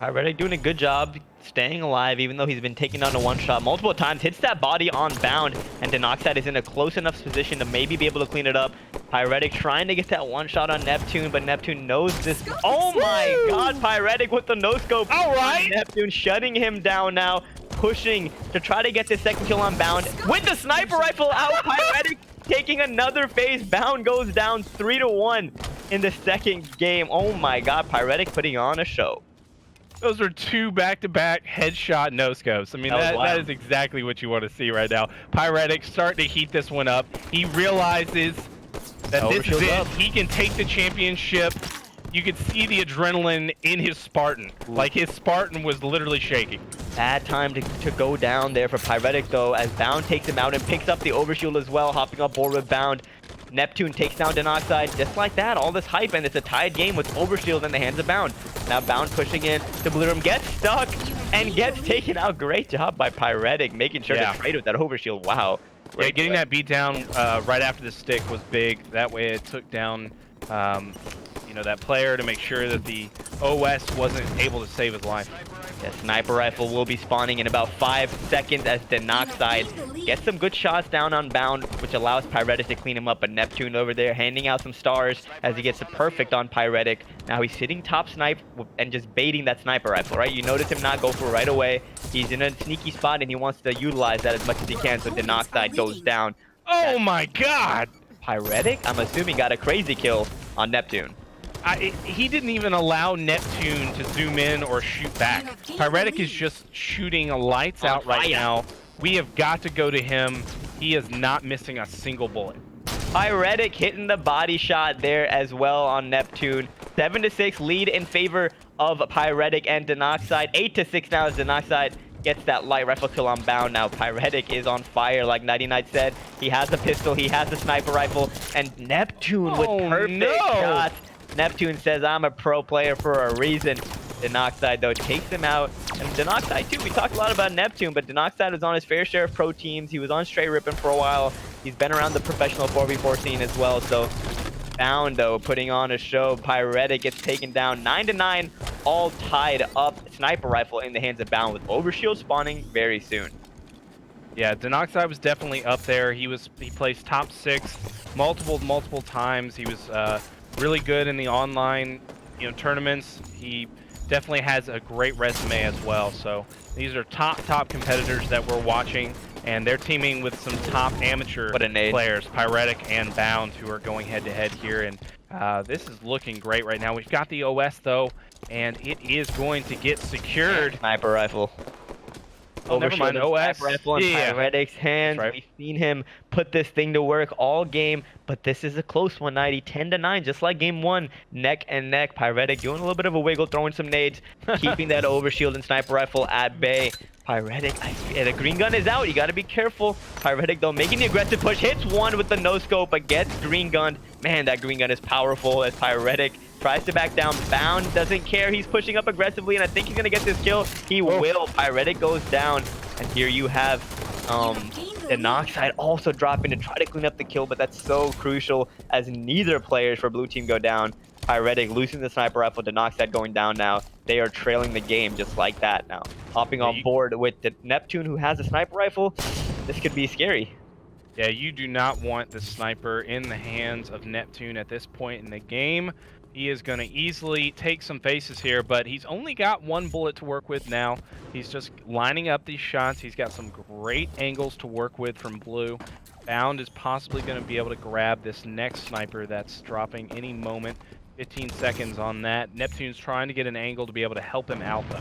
Pyrettic doing a good job staying alive even though he's been taken down to one shot multiple times. Hits that body on Bound, and Danoxide is in a close enough position to maybe be able to clean it up. Pyrettic trying to get that one shot on Neptune, but Neptune knows this. Oh my god, Pyrettic with the no-scope. All right. Neptune shutting him down now, pushing to try to get the second kill on Bound. With the sniper rifle out, Pyrettic taking another phase. Bound goes down 3-1 in the second game. Oh my god, Pyrettic putting on a show. Those are 2 back-to-back headshot no-scopes. I mean, that is exactly what you want to see right now. Pyrettic starting to heat this one up. He realizes that this is it. He can take the championship. You could see the adrenaline in his Spartan. Like, his Spartan was literally shaking. Bad time to go down there for Pyrettic, though, as Bound takes him out and picks up the overshield as well, hopping on board with Bound. Neptune takes down Danoxide just like that. All this hype, and it's a tied game with overshield in the hands of Bound. Now Bound pushing in to Blue Room, gets stuck and gets taken out. Great job by Pyrettic, making sure to trade with that overshield. Wow. Yeah, getting that beat down right after the stick was big. That way it took down that player to make sure that the OS wasn't able to save his life. The sniper rifle will be spawning in about 5 seconds as Danoxide gets some good shots down on Bound, which allows Pyrettic to clean him up. But Neptune over there handing out some stars as he gets the perfect on Pyrettic. Now he's sitting top snipe and just baiting that sniper rifle, right? You notice him not go for it right away. He's in a sneaky spot and he wants to utilize that as much as he can, so Danoxide goes down. Oh my god! Pyrettic, I'm assuming, got a crazy kill on Neptune. He didn't even allow Neptune to zoom in or shoot back. Pyrettic is just shooting lights out right now. We have got to go to him. He is not missing a single bullet. Pyrettic hitting the body shot there as well on Neptune. 7-6 lead in favor of Pyrettic and Danoxide. 8-6 now as Danoxide gets that light rifle kill on Bound. Now Pyrettic is on fire, like Nighty Night said. He has a pistol, he has a sniper rifle, and Neptune with perfect shots. Neptune says, I'm a pro player for a reason. Danoxide, though, takes him out. And Danoxide, too. We talked a lot about Neptune, but Danoxide was on his fair share of pro teams. He was on straight ripping for a while. He's been around the professional 4v4 scene as well. So, Bound, though, putting on a show. Pyrettic gets taken down 9-9, all tied up. Sniper rifle in the hands of Bound with overshield spawning very soon. Yeah, Danoxide was definitely up there. He placed top 6 multiple times. He was really good in the online tournaments. He definitely has a great resume as well. So these are top competitors that we're watching, and they're teaming with some top amateur players, Pyrettic and Bound, who are going head to head here. And this is looking great right now. We've got the OS though, and it is going to get secured. Sniper rifle. Oh, never mind. OS. Rifle in Pyrettic's hands. Right. We've seen him put this thing to work all game, but this is a close one, 90, 10-9, just like game 1, neck and neck. Pyrettic doing a little bit of a wiggle, throwing some nades, keeping that overshield and sniper rifle at bay. Pyrettic, the green gun is out. You got to be careful. Pyrettic, though, making the aggressive push, hits one with the no-scope, but gets green gunned. Man, that green gun is powerful as Pyrettic tries to back down. Bound doesn't care. He's pushing up aggressively, and I think he's going to get this kill. He will. Pyrettic goes down, and here you have Danoxide also dropping to try to clean up the kill, but that's so crucial as neither players for blue team go down. Pyrettic losing the sniper rifle, Danoxide going down now. They are trailing the game just like that now. Hopping on board with the Neptune, who has a sniper rifle. This could be scary. Yeah, you do not want the sniper in the hands of Neptune at this point in the game. He is going to easily take some faces here, but he's only got 1 bullet to work with now. He's just lining up these shots. He's got some great angles to work with from blue. Bound is possibly going to be able to grab this next sniper that's dropping any moment. 15 seconds on that. Neptune's trying to get an angle to be able to help him out, though.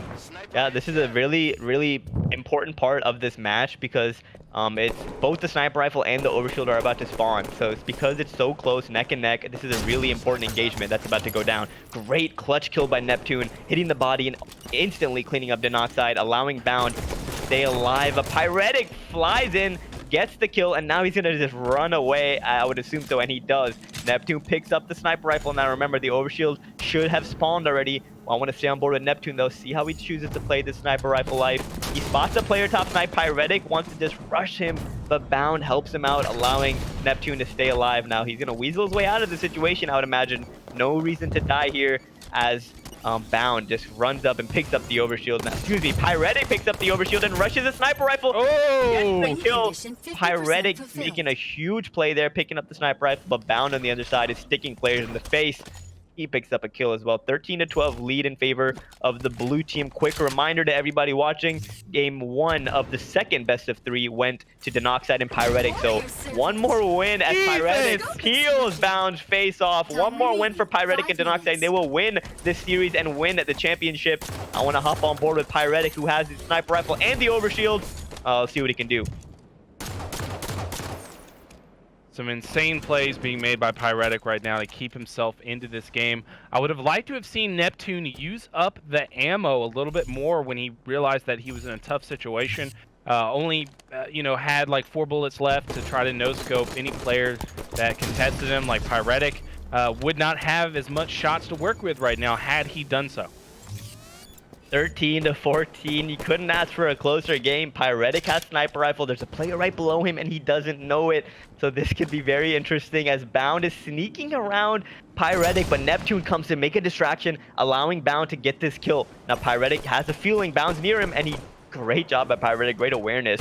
Yeah, this is a really important part of this match because it's both the sniper rifle and the overshield are about to spawn. So it's because it's so close, neck and neck. This is a really important engagement that's about to go down. Great clutch kill by Neptune, hitting the body and instantly cleaning up Danoxide, allowing Bound to stay alive. A Pyrettic flies in, gets the kill, and now he's gonna just run away. I would assume so, and he does. Neptune picks up the sniper rifle. Now remember, the overshield should have spawned already. I want to stay on board with Neptune though, see how he chooses to play the sniper rifle life. He spots a player top snipe. Pyrettic wants to just rush him, but Bound helps him out, allowing Neptune to stay alive. Now he's gonna weasel his way out of the situation, I would imagine. No reason to die here as Bound just runs up and picks up the overshield. Now, excuse me, Pyrettic picks up the overshield and rushes a sniper rifle. Oh! Gets the kill. Pyrettic making a huge play there, picking up the sniper rifle, but Bound on the other side is sticking players in the face. He picks up a kill as well. 13-12 lead in favor of the blue team. Quick reminder to everybody watching, game 1 of the second best of 3 went to Danoxide and Pyrettic. So one more win as Pyrettic peels Bound's face off. One more win for Pyrettic and Danoxide. They will win this series and win the championship. I want to hop on board with Pyrettic, who has the sniper rifle and the overshield. Let's see what he can do. Some insane plays being made by Pyrettic right now to keep himself into this game. I would have liked to have seen Neptune use up the ammo a little bit more when he realized that he was in a tough situation. Only, had like 4 bullets left to try to no-scope any players that contested him, like Pyrettic. Would not have as much shots to work with right now had he done so. 13-14. You couldn't ask for a closer game. Pyrettic has sniper rifle. There's a player right below him, and he doesn't know it. So this could be very interesting as Bound is sneaking around Pyrettic, but Neptune comes to make a distraction, allowing Bound to get this kill. Now Pyrettic has a feeling Bound's near him, and great job by Pyrettic. Great awareness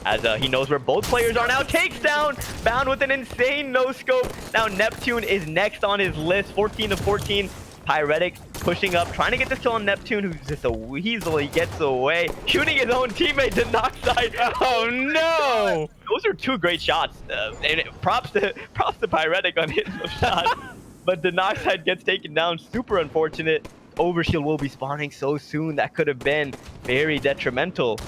as he knows where both players are now. Takes down Bound with an insane no-scope. Now Neptune is next on his list. 14-14. Pyrettic pushing up, trying to get this kill on Neptune, who's just a weasel. He gets away, shooting his own teammate Danoxide. Oh no! Those are 2 great shots. And props to Pyrettic on hitting those shots. But Danoxide gets taken down. Super unfortunate. Overshield will be spawning so soon. That could have been very detrimental.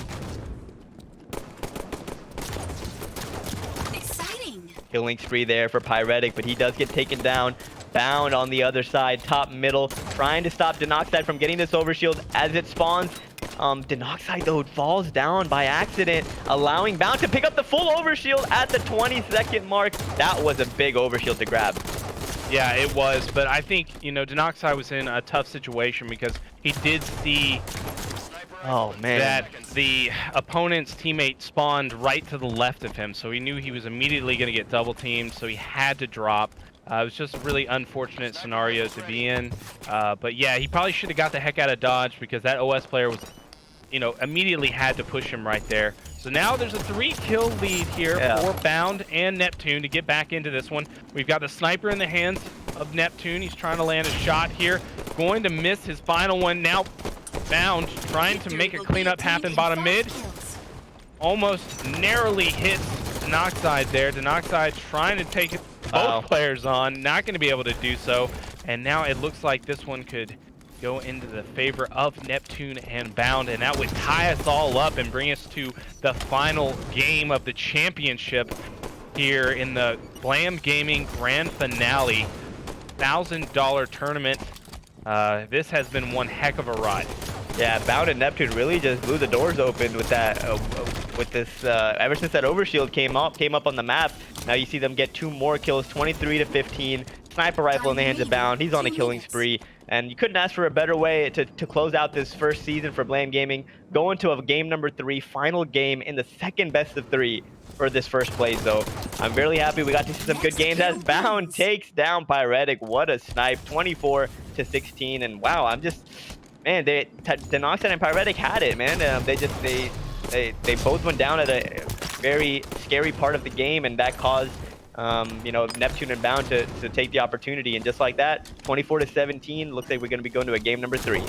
Exciting. Killing spree there for Pyrettic, but he does get taken down. Bound on the other side, top middle, trying to stop Danoxide from getting this overshield as it spawns. Danoxide, though, falls down by accident, allowing Bound to pick up the full overshield at the 20-second mark. That was a big overshield to grab. Yeah, it was, but I think, Danoxide was in a tough situation because he did see that the opponent's teammate spawned right to the left of him, so he knew he was immediately going to get double teamed, so he had to drop. It was just a really unfortunate scenario to be in. But yeah, he probably should have got the heck out of dodge because that OS player was, immediately had to push him right there. So now there's a 3-kill lead here for Bound and Neptune to get back into this one. We've got the sniper in the hands of Neptune. He's trying to land a shot here. Going to miss his final one. Now Bound trying to make a cleanup happen bottom mid. Almost narrowly hits Danoxide there. Danoxide trying to take it. Both players on, not going to be able to do so. And now it looks like this one could go into the favor of Neptune and Bound, and that would tie us all up and bring us to the final game of the championship here in the Blam Gaming Grand Finale. $1,000 tournament. This has been one heck of a ride. Yeah, Bound and Neptune really just blew the doors open with that. With this, ever since that overshield came up on the map, now you see them get 2 more kills, 23-15. Sniper rifle in the hands of Bound. He's on a killing spree, and you couldn't ask for a better way to close out this first season for Blam Gaming. Going to a game number 3, final game in the second best of 3 for this first place. So I'm very happy we got to see some good games as Bound takes down Pyrettic. What a snipe, 24-16, and wow, I'm just. Man, Danoxide and Pyrettic had it, man. They both went down at a very scary part of the game, and that caused Neptune and Bound to take the opportunity. And just like that, 24-17. Looks like we're going to be going to a game number 3.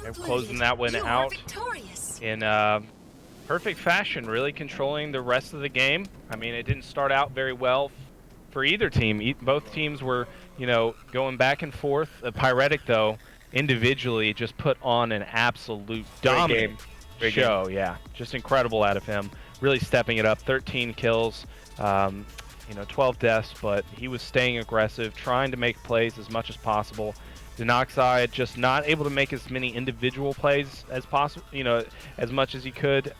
They're closing that one out in perfect fashion, really controlling the rest of the game. I mean, it didn't start out very well for either team. Both teams were, going back and forth. Pyrettic, though, individually just put on an absolute dominant show. Yeah, just incredible out of him. Really stepping it up. 13 kills, 12 deaths, but he was staying aggressive, trying to make plays as much as possible. Danoxide just not able to make as many individual plays as possible, as much as he could,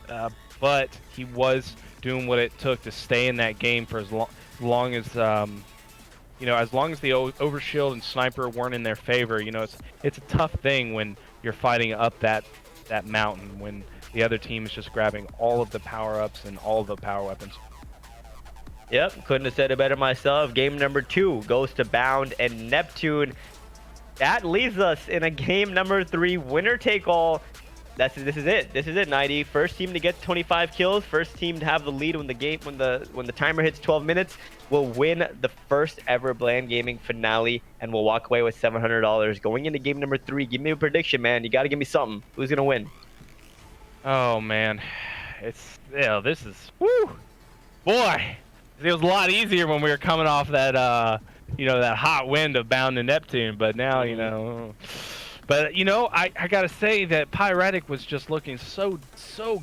but he was doing what it took to stay in that game for as long as as long as the overshield and sniper weren't in their favor. It's a tough thing when you're fighting up that mountain, when the other team is just grabbing all of the power-ups and all of the power weapons. Yep, couldn't have said it better myself. Game number 2 goes to Bound and Neptune. that leaves us in a game number 3, winner take all. This is it. This is it, 90. First team to get 25 kills, first team to have the lead when the timer hits 12 minutes will win the first ever Blam Gaming finale and will walk away with $700. Going into game number 3, give me a prediction, man. You got to give me something. Who's going to win? Oh man. This is woo. Boy. It was a lot easier when we were coming off that that hot wind of Bound to Neptune, but now, But, I got to say that Pyrettic was just looking so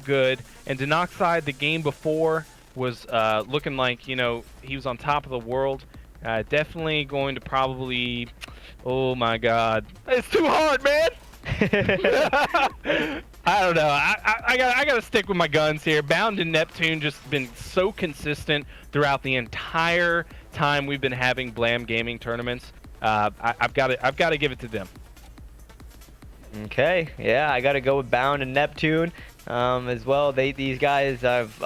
good. And Danoxide, the game before, was looking like, he was on top of the world. Definitely going to probably... Oh, my God. It's too hard, man! I don't know. I got to stick with my guns here. Bound and Neptune just been so consistent throughout the entire time we've been having Blam Gaming tournaments. I've got to give it to them. Okay, yeah, I gotta go with Bound and Neptune as well. These guys have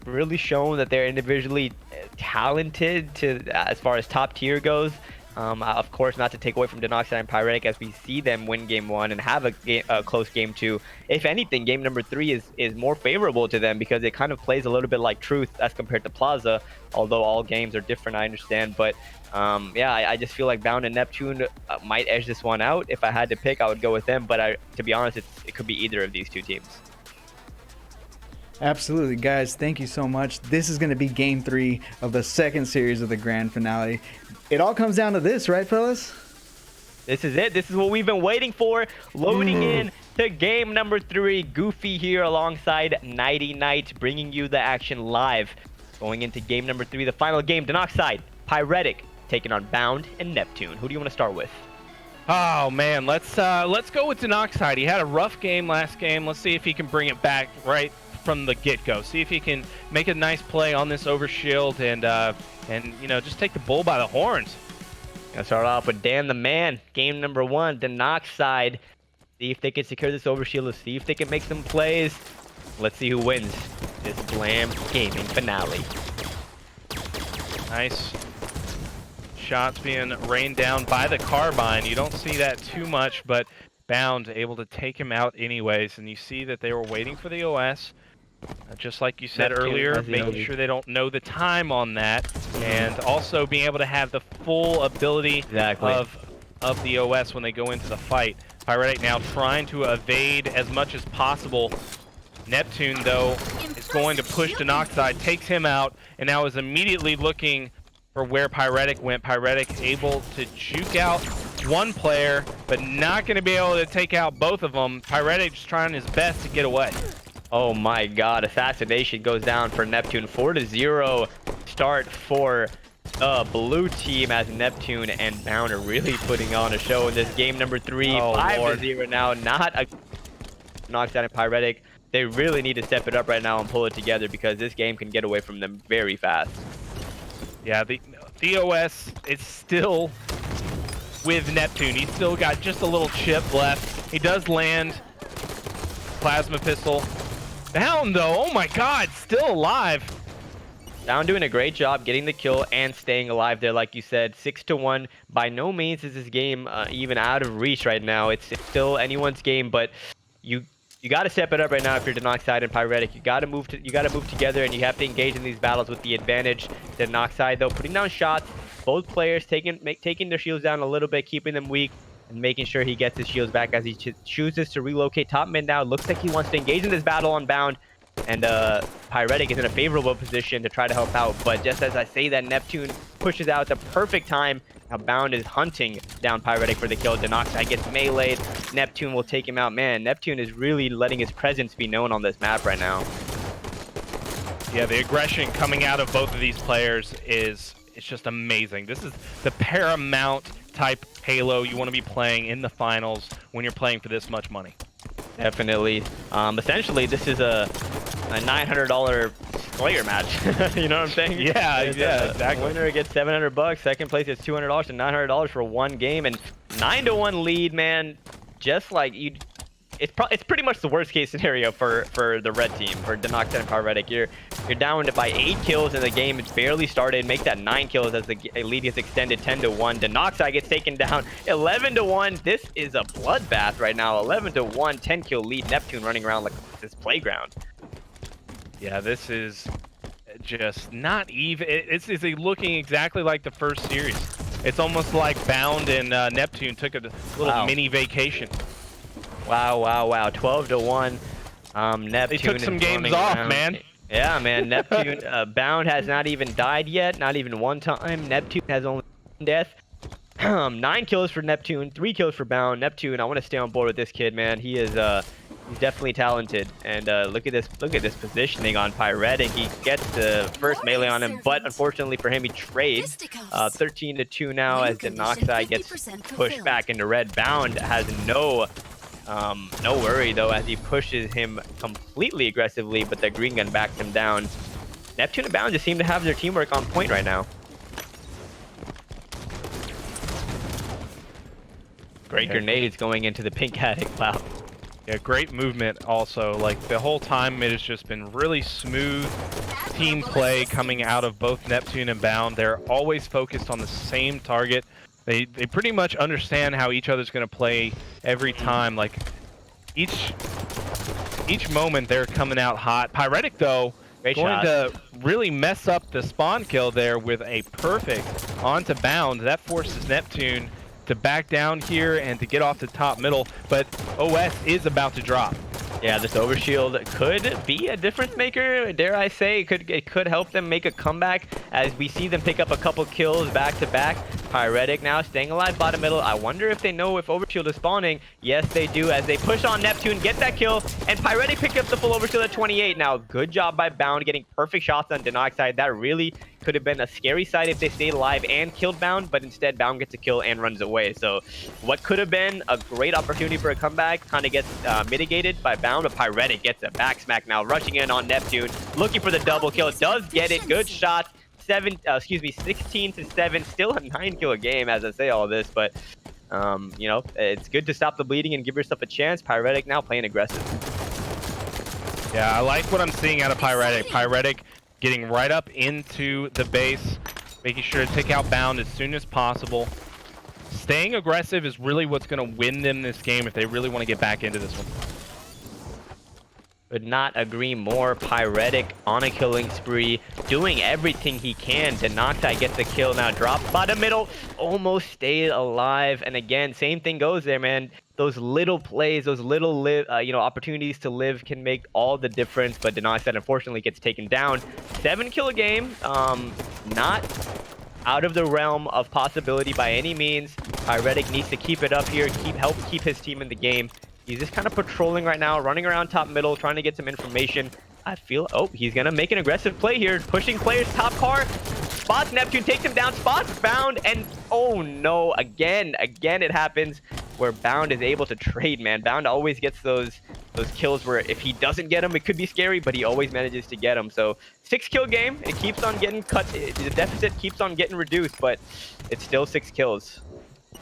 really shown that they're individually talented as far as top tier goes. Of course, not to take away from Danoxide and Pyrettic as we see them win game 1 and have a close game 2. If anything, game number 3 is more favorable to them because it kind of plays a little bit like Truth as compared to Plaza, although all games are different, I understand. But yeah, I just feel like Bound and Neptune might edge this one out. If I had to pick, I would go with them. But to be honest, it could be either of these two teams. Absolutely, guys. Thank you so much. This is going to be game 3 of the second series of the grand finale. It all comes down to this, right, fellas? This is it. This is what we've been waiting for. Loading in to game number 3. Goofy here alongside Nighty Knight, bringing you the action live. Going into game number 3, the final game. Danoxide, Pyrettic, taking on Bound and Neptune. Who do you want to start with? Oh man, let's go with Danoxide. He had a rough game last game. Let's see if he can bring it back right from the get-go. See if he can make a nice play on this overshield and just take the bull by the horns. Gonna start off with Dan the Man. Game number 1, Danoxide. See if they can secure this overshield. Let's see if they can make some plays. Let's see who wins this Blam Gaming finale. Nice shots being rained down by the carbine. You don't see that too much, but Bound able to take him out anyways. And you see that they were waiting for the OS. Just like you said earlier, making sure they don't know the time on that, and also being able to have the full ability of the OS when they go into the fight. Pyrettic now trying to evade as much as possible. Neptune, though, is going to push Danoxide, takes him out, and now is immediately looking for where Pyrettic went. Pyrettic able to juke out one player, but not going to be able to take out both of them. Pyrettic just trying his best to get away. Oh my god, assassination goes down for Neptune. 4-0 start for blue team as Neptune and Bound are really putting on a show in this game number 3. 5-0 now, not a Danoxide and Pyrettic. They really need to step it up right now and pull it together because this game can get away from them very fast. Yeah, the OS is still with Neptune. He's still got just a little chip left. He does land plasma pistol. Bound though, oh my god, still alive. Bound doing a great job getting the kill and staying alive there, like you said. 6-1. By no means is this game even out of reach right now. It's still anyone's game, but you got to step it up right now if you're Danoxide and Pyrettic. You got to move together, and you have to engage in these battles with the advantage. Danoxide though putting down shots. Both players taking their shields down a little bit, keeping them weak, and making sure he gets his shields back as he chooses to relocate top mid now. Looks like he wants to engage in this battle on Bound, and Pyrettic is in a favorable position to try to help out. But just as I say that, Neptune pushes out at the perfect time. Now Bound is hunting down Pyrettic for the kill. Danoxide gets meleeed. Neptune will take him out. Man, Neptune is really letting his presence be known on this map right now. Yeah, the aggression coming out of both of these players it's just amazing. This is the Paramount type Halo you want to be playing in the finals when you're playing for this much money. Definitely. Essentially, this is a $900 Slayer match. You know what I'm saying? Yeah, exactly. Winner gets $700. Second place is $200 to $900 for one game, and 9-1 lead, man. Just like it's pretty much the worst case scenario for the red team, for Danoxide and Pyrettic. You're down by 8 kills in the game. It's barely started. Make that 9 kills as the lead gets extended 10-1. Danoxide gets taken down 11-1. This is a bloodbath right now. 11-1, 10 kill lead. Neptune running around like this playground. Yeah, this is just not even. It's looking exactly like the first series. It's almost like Bound and Neptune took a little mini vacation. Wow. 12-1. Neptune. They took some games off, man. Yeah, man. Neptune. Bound has not even died yet. Not even one time. Neptune has only one death. 9 kills for Neptune. 3 kills for Bound. Neptune. I want to stay on board with this kid, man. He is he's definitely talented. And look at this positioning on Pyrettic. He gets the first melee on him, but unfortunately for him, he trades 13-2 now as Danoxide gets pushed back into red. Bound has no worry though as he pushes him completely aggressively, but the green gun backs him down. Neptune and Bound just seem to have their teamwork on point right now. Great grenades going into the pink attic. Wow. Yeah, great movement also. Like the whole time it has just been really smooth team play coming out of both Neptune and Bound. They're always focused on the same target. They pretty much understand how each other's going to play every time. Like each moment they're coming out hot. Pyrettic though going to really mess up the spawn kill there with a perfect onto Bound. That forces Neptune to back down here and to get off the top middle, but OS is about to drop. Yeah, this overshield could be a difference maker, dare I say. It could help them make a comeback as we see them pick up a couple kills back to back. Pyrettic now staying alive bottom middle. I wonder if they know if overshield is spawning. Yes, they do as they push on Neptune, get that kill, and Pyrettic picked up the full overshield at 28. Now, good job by Bound getting perfect shots on Danoxide. That really could have been a scary sight if they stayed alive and killed Bound, but instead Bound gets a kill and runs away. So what could have been a great opportunity for a comeback kind of gets mitigated by Bound, but Pyrettic gets a back smack now, rushing in on Neptune, looking for the double kill. Does get it. Good shot. 16-7. Still a 9 kill game as I say all this, but you know, it's good to stop the bleeding and give yourself a chance. Pyrettic now playing aggressive. Yeah, I like what I'm seeing out of Pyrettic. Pyrettic getting right up into the base, making sure to take out Bound as soon as possible. Staying aggressive is really what's going to win them this game if they really want to get back into this one. Could not agree more. Pyrettic on a killing spree, doing everything he can. Danoxide gets the kill now. Drop bottom middle, almost stayed alive. And again, same thing goes there, man. Those little plays, those little opportunities to live can make all the difference. But Danoxide unfortunately gets taken down. 7 kill a game, not out of the realm of possibility by any means. Pyrettic needs to keep it up here, help keep his team in the game. He's just kind of patrolling right now, running around top middle, trying to get some information. I feel, he's going to make an aggressive play here, pushing players, top car, spots Neptune, takes him down, spots Bound, and oh no, again it happens where Bound is able to trade, man. Bound always gets those kills where if he doesn't get them, it could be scary, but he always manages to get them. So 6 kill game, it keeps on getting cut, the deficit keeps on getting reduced, but it's still 6 kills.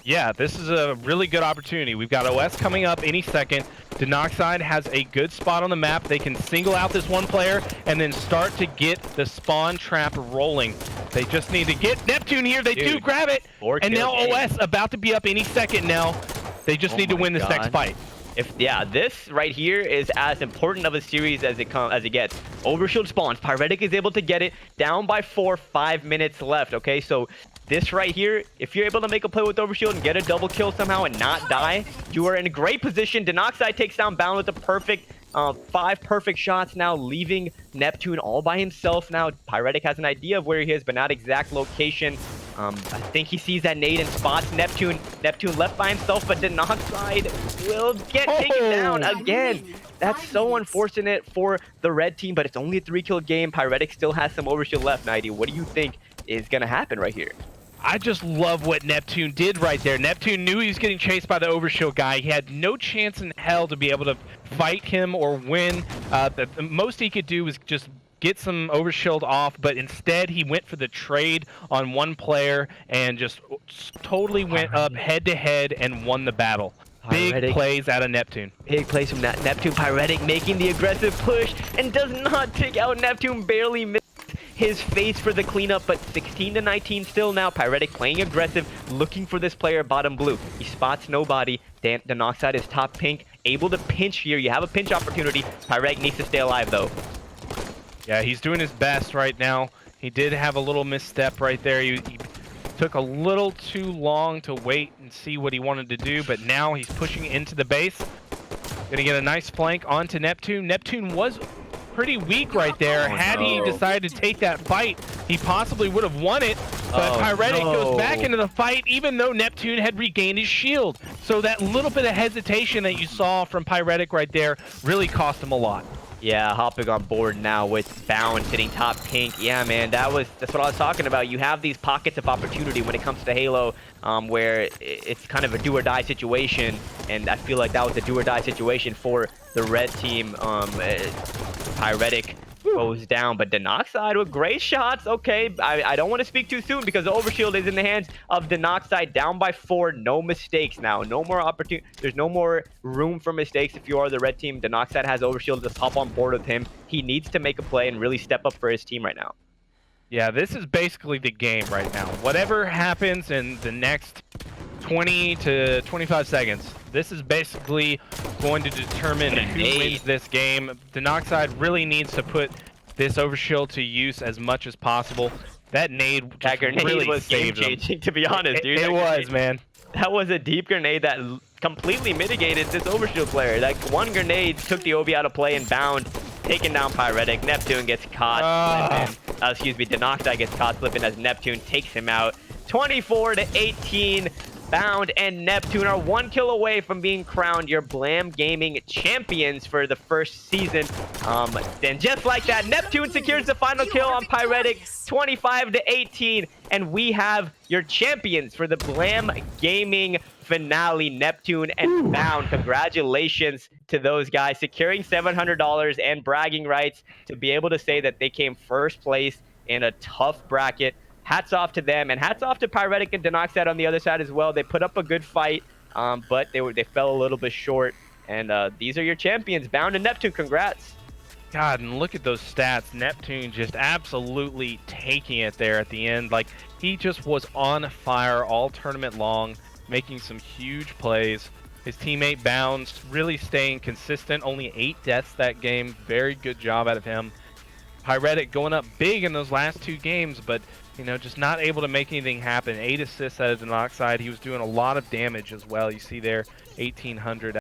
Yeah, this is a really good opportunity. We've got OS coming up any second. Danoxide has a good spot on the map. They can single out this one player and then start to get the spawn trap rolling. They just need to get Neptune here. They do grab it. And now OS about to be up any second now. They just need to win this next fight. This right here is as important of a series as it gets. Overshield spawns. Pyrettic is able to get it down by 4, 5 minutes left. Okay, so this right here, if you're able to make a play with Overshield and get a double kill somehow and not die, you are in a great position. Danoxide takes down Bound with a perfect 5 perfect shots now, leaving Neptune all by himself now. Pyrettic has an idea of where he is, but not exact location. I think he sees that nade and spots Neptune. Neptune left by himself, but Danoxide will get taken down again. That's so unfortunate for the red team, but it's only a 3 kill game. Pyrettic still has some Overshield left. Nighty, what do you think is going to happen right here? I just love what Neptune did right there. Neptune knew he was getting chased by the Overshield guy. He had no chance in hell to be able to fight him or win. The most he could do was just get some Overshield off, but instead he went for the trade on one player and just totally went up head to head and won the battle. Big plays out of Neptune. Big plays from Neptune. Pyrettic making the aggressive push and does not take out Neptune. Barely misses his face for the cleanup, but 16 to 19 still now. Pyrettic playing aggressive, looking for this player bottom blue. He spots nobody. Danoxide is top pink, able to pinch here. You have a pinch opportunity. Pyrettic needs to stay alive though. Yeah, he's doing his best right now. He did have a little misstep right there. He took a little too long to wait and see what he wanted to do, but now he's pushing into the base. Gonna get a nice flank onto Neptune. Neptune was pretty weak right there. Had he decided to take that fight, he possibly would have won it, but Pyrettic goes back into the fight even though Neptune had regained his shield. So that little bit of hesitation that you saw from Pyrettic right there really cost him a lot. Yeah, hopping on board now with Bound sitting top pink. Yeah, man, that's what I was talking about. You have these pockets of opportunity when it comes to Halo, where it's kind of a do-or-die situation, and I feel like that was a do-or-die situation for the red team. Pyrettic goes down, but Danoxide with great shots. Okay, I don't want to speak too soon because the overshield is in the hands of Danoxide, down by 4. No mistakes now. No more opportunity. There's no more room for mistakes if you are the red team. Danoxide has overshield. Just hop on board with him. He needs to make a play and really step up for his team right now. Yeah, this is basically the game right now. Whatever happens in the next 20 to 25 seconds, this is basically going to determine who wins this game. Danoxide really needs to put this overshield to use as much as possible. That nade just really was saved game-changing, to be honest, dude. It was, man. That was a deep grenade that completely mitigated this overshield player. Like, one grenade took the OB out of play and Bound, taking down Pyrettic. Neptune gets caught slipping. Excuse me, Danoxide gets caught slipping as Neptune takes him out. 24 to 18. Bound and Neptune are 1 kill away from being crowned your Blam Gaming champions for the first season. Then just like that, Neptune secures the final kill on Pyrettic, 25 to 18, and we have your champions for the Blam Gaming finale, Neptune and Bound. Congratulations to those guys, securing $700 and bragging rights to be able to say that they came first place in a tough bracket. Hats off to them, and hats off to Pyrettic and Danoxide on the other side as well. They put up a good fight, but they fell a little bit short. And these are your champions, Bound and Neptune. Congrats. God, and look at those stats. Neptune just absolutely taking it there at the end. Like, he just was on fire all tournament long, making some huge plays. His teammate Bound really staying consistent. Only 8 deaths that game. Very good job out of him. Pyrettic going up big in those last 2 games, but you know, just not able to make anything happen. 8 assists out of Danoxide. He was doing a lot of damage as well. You see there, 1,800